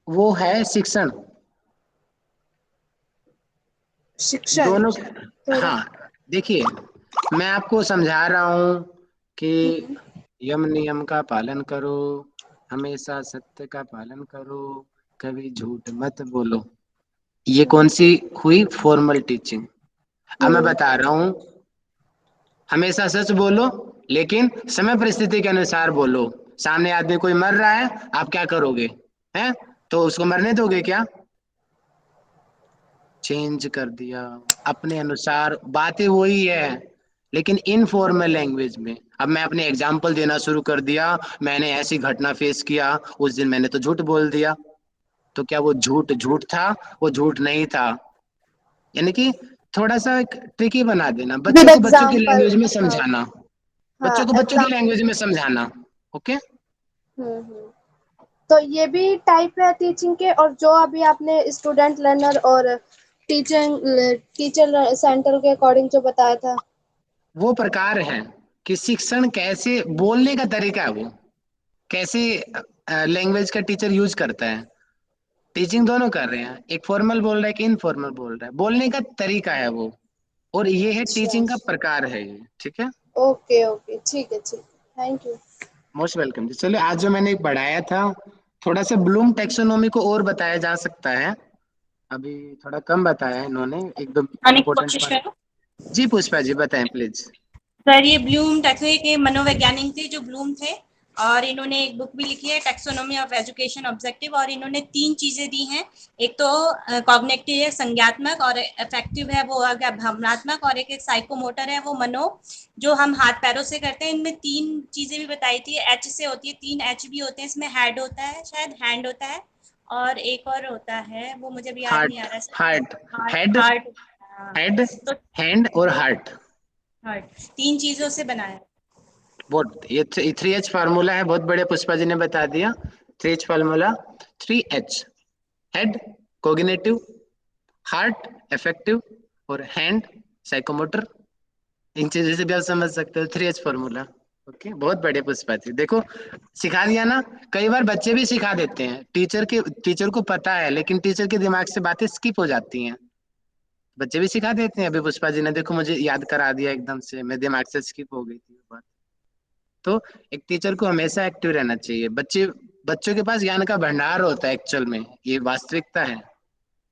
वो है शिक्षण। शिक्षण दोनों। थोड़ा। हाँ, देखिए, मैं आपको समझा रहा हूँ कि यम नियम का पालन करो, हमेशा सत्य का पालन करो, कभी झूठ मत बोलो। ये कौन सी हुई? Formal teaching. अब मैं बता रहा हूँ, हमेशा सच बोलो, लेकिन समय परिस्थिति के अनुसार बोलो। सामने आदमी कोई मर रहा है, आप क्या करोगे? हैं? तो उसको मरने दोगे क्या? चेंज कर दिया अपने अनुसार, बातें वही है लेकिन इनफॉर्मल लैंग्वेज में। अब मैं अपने एग्जाम्पल देना शुरू कर दिया, मैंने ऐसी घटना फेस किया, उस दिन मैंने तो झूठ बोल दिया। तो क्या वो झूठ झूठ था? वो झूठ नहीं था। यानी कि थोड़ा सा एक ट्रिकी बना देना, विद बच्चों को बच्चों की एग्जाम्पल। लैंग्वेज में हाँ समझाना, हाँ, बच्चों को बच्चों की एग्जाम्पल। लैंग्वेज में समझाना। ओके। तो ये भी टाइप है टीचिंग के, और जो अभी आपने स्टूडेंट लर्नर और टीचिंग टीचर सेंटर के अकॉर्डिंग जो बताया था। वो प्रकार है कि शिक्षण कैसे, बोलने का तरीका है, वो कैसे लैंग्वेज का टीचर यूज करता है। टीचिंग दोनों कर रहे हैं, एक फॉर्मल बोल रहा है, एक इनफॉर्मल बोल रहा है, बोलने का तरीका है वो। और ये है अच्छा, टीचिंग का प्रकार है ये। ठीक है, ओके ओके, ठीक है, ठीक। Thank you. मोस्ट वेलकम जी। चलो, आज जो मैंने पढ़ाया था, थोड़ा सा ब्लूम टेक्सोनोमी को और बताया जा सकता है, अभी थोड़ा कम बताया है इन्होंने, एकदम आने की इम्पोर्टेंट कोशिश पार्ट। करो। जी पुष्पा जी, बताएं प्लीज। सर, ये ब्लूम टैक्सोनॉमी के मनोवैज्ञानिक थे जो ब्लूम थे, और इन्होंने एक बुक भी लिखी है, टैक्सोनॉमी ऑफ एजुकेशन ऑब्जेक्टिव, और इन्होंने 3 चीजें दी हैं। एक तो कॉग्निटिव है, संज्ञात्मक, और अफेक्टिव है वो आ गया भावनात्मक, और एक साइकोमोटर है वो मनो, जो हम हाथ पैरों से करते हैं। इनमें 3 चीजें भी बताई थी, एच से होती है, 3 एच भी होते हैं इसमें। हेड होता है, शायद हैंड होता है, और एक और होता है वो मुझे भी याद नहीं आ हार्ट, रहा sir. Heart, heart, head, heart. Head, तो हैंड और हार्ट। हार्ट 3 चीजों से बना है। बहुत, ये 3H फार्मूला है, बहुत बड़े पुष्पा जी ने बता दिया। 3H formula, 3H, head cognitive, heart effective, और हैंड साइकोमोटर। इन चीजों से भी आप समझ सकते हो 3H फार्मूला। ओके, बहुत बड़े पुष्पा जी, देखो सिखा दिया ना। कई बार बच्चे भी सिखा देते हैं, टीचर को पता है, लेकिन टीचर के दिमाग से बातें स्किप हो जाती हैं। बच्चे भी सिखा देते हैं। अभी पुष्पा जी ने देखो मुझे याद करा दिया, एकदम से मेरे दिमाग से स्किप हो गई थी वो बात। तो एक टीचर को हमेशा एक्टिव रहना चाहिए। बच्चों के पास ज्ञान का भंडार होता है एक्चुअल में, ये वास्तविकता है।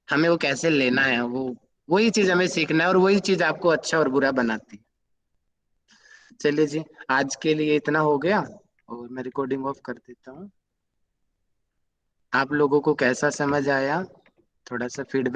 हमें वो कैसे लेना है, वो वही चीज हमें सीखना है, और वही चीज आपको अच्छा और बुरा बनाती है। चलिए जी, आज के लिए इतना हो गया, और मैं रिकॉर्डिंग ऑफ कर देता हूँ। आप लोगों को कैसा समझ आया, थोड़ा सा फीडबैक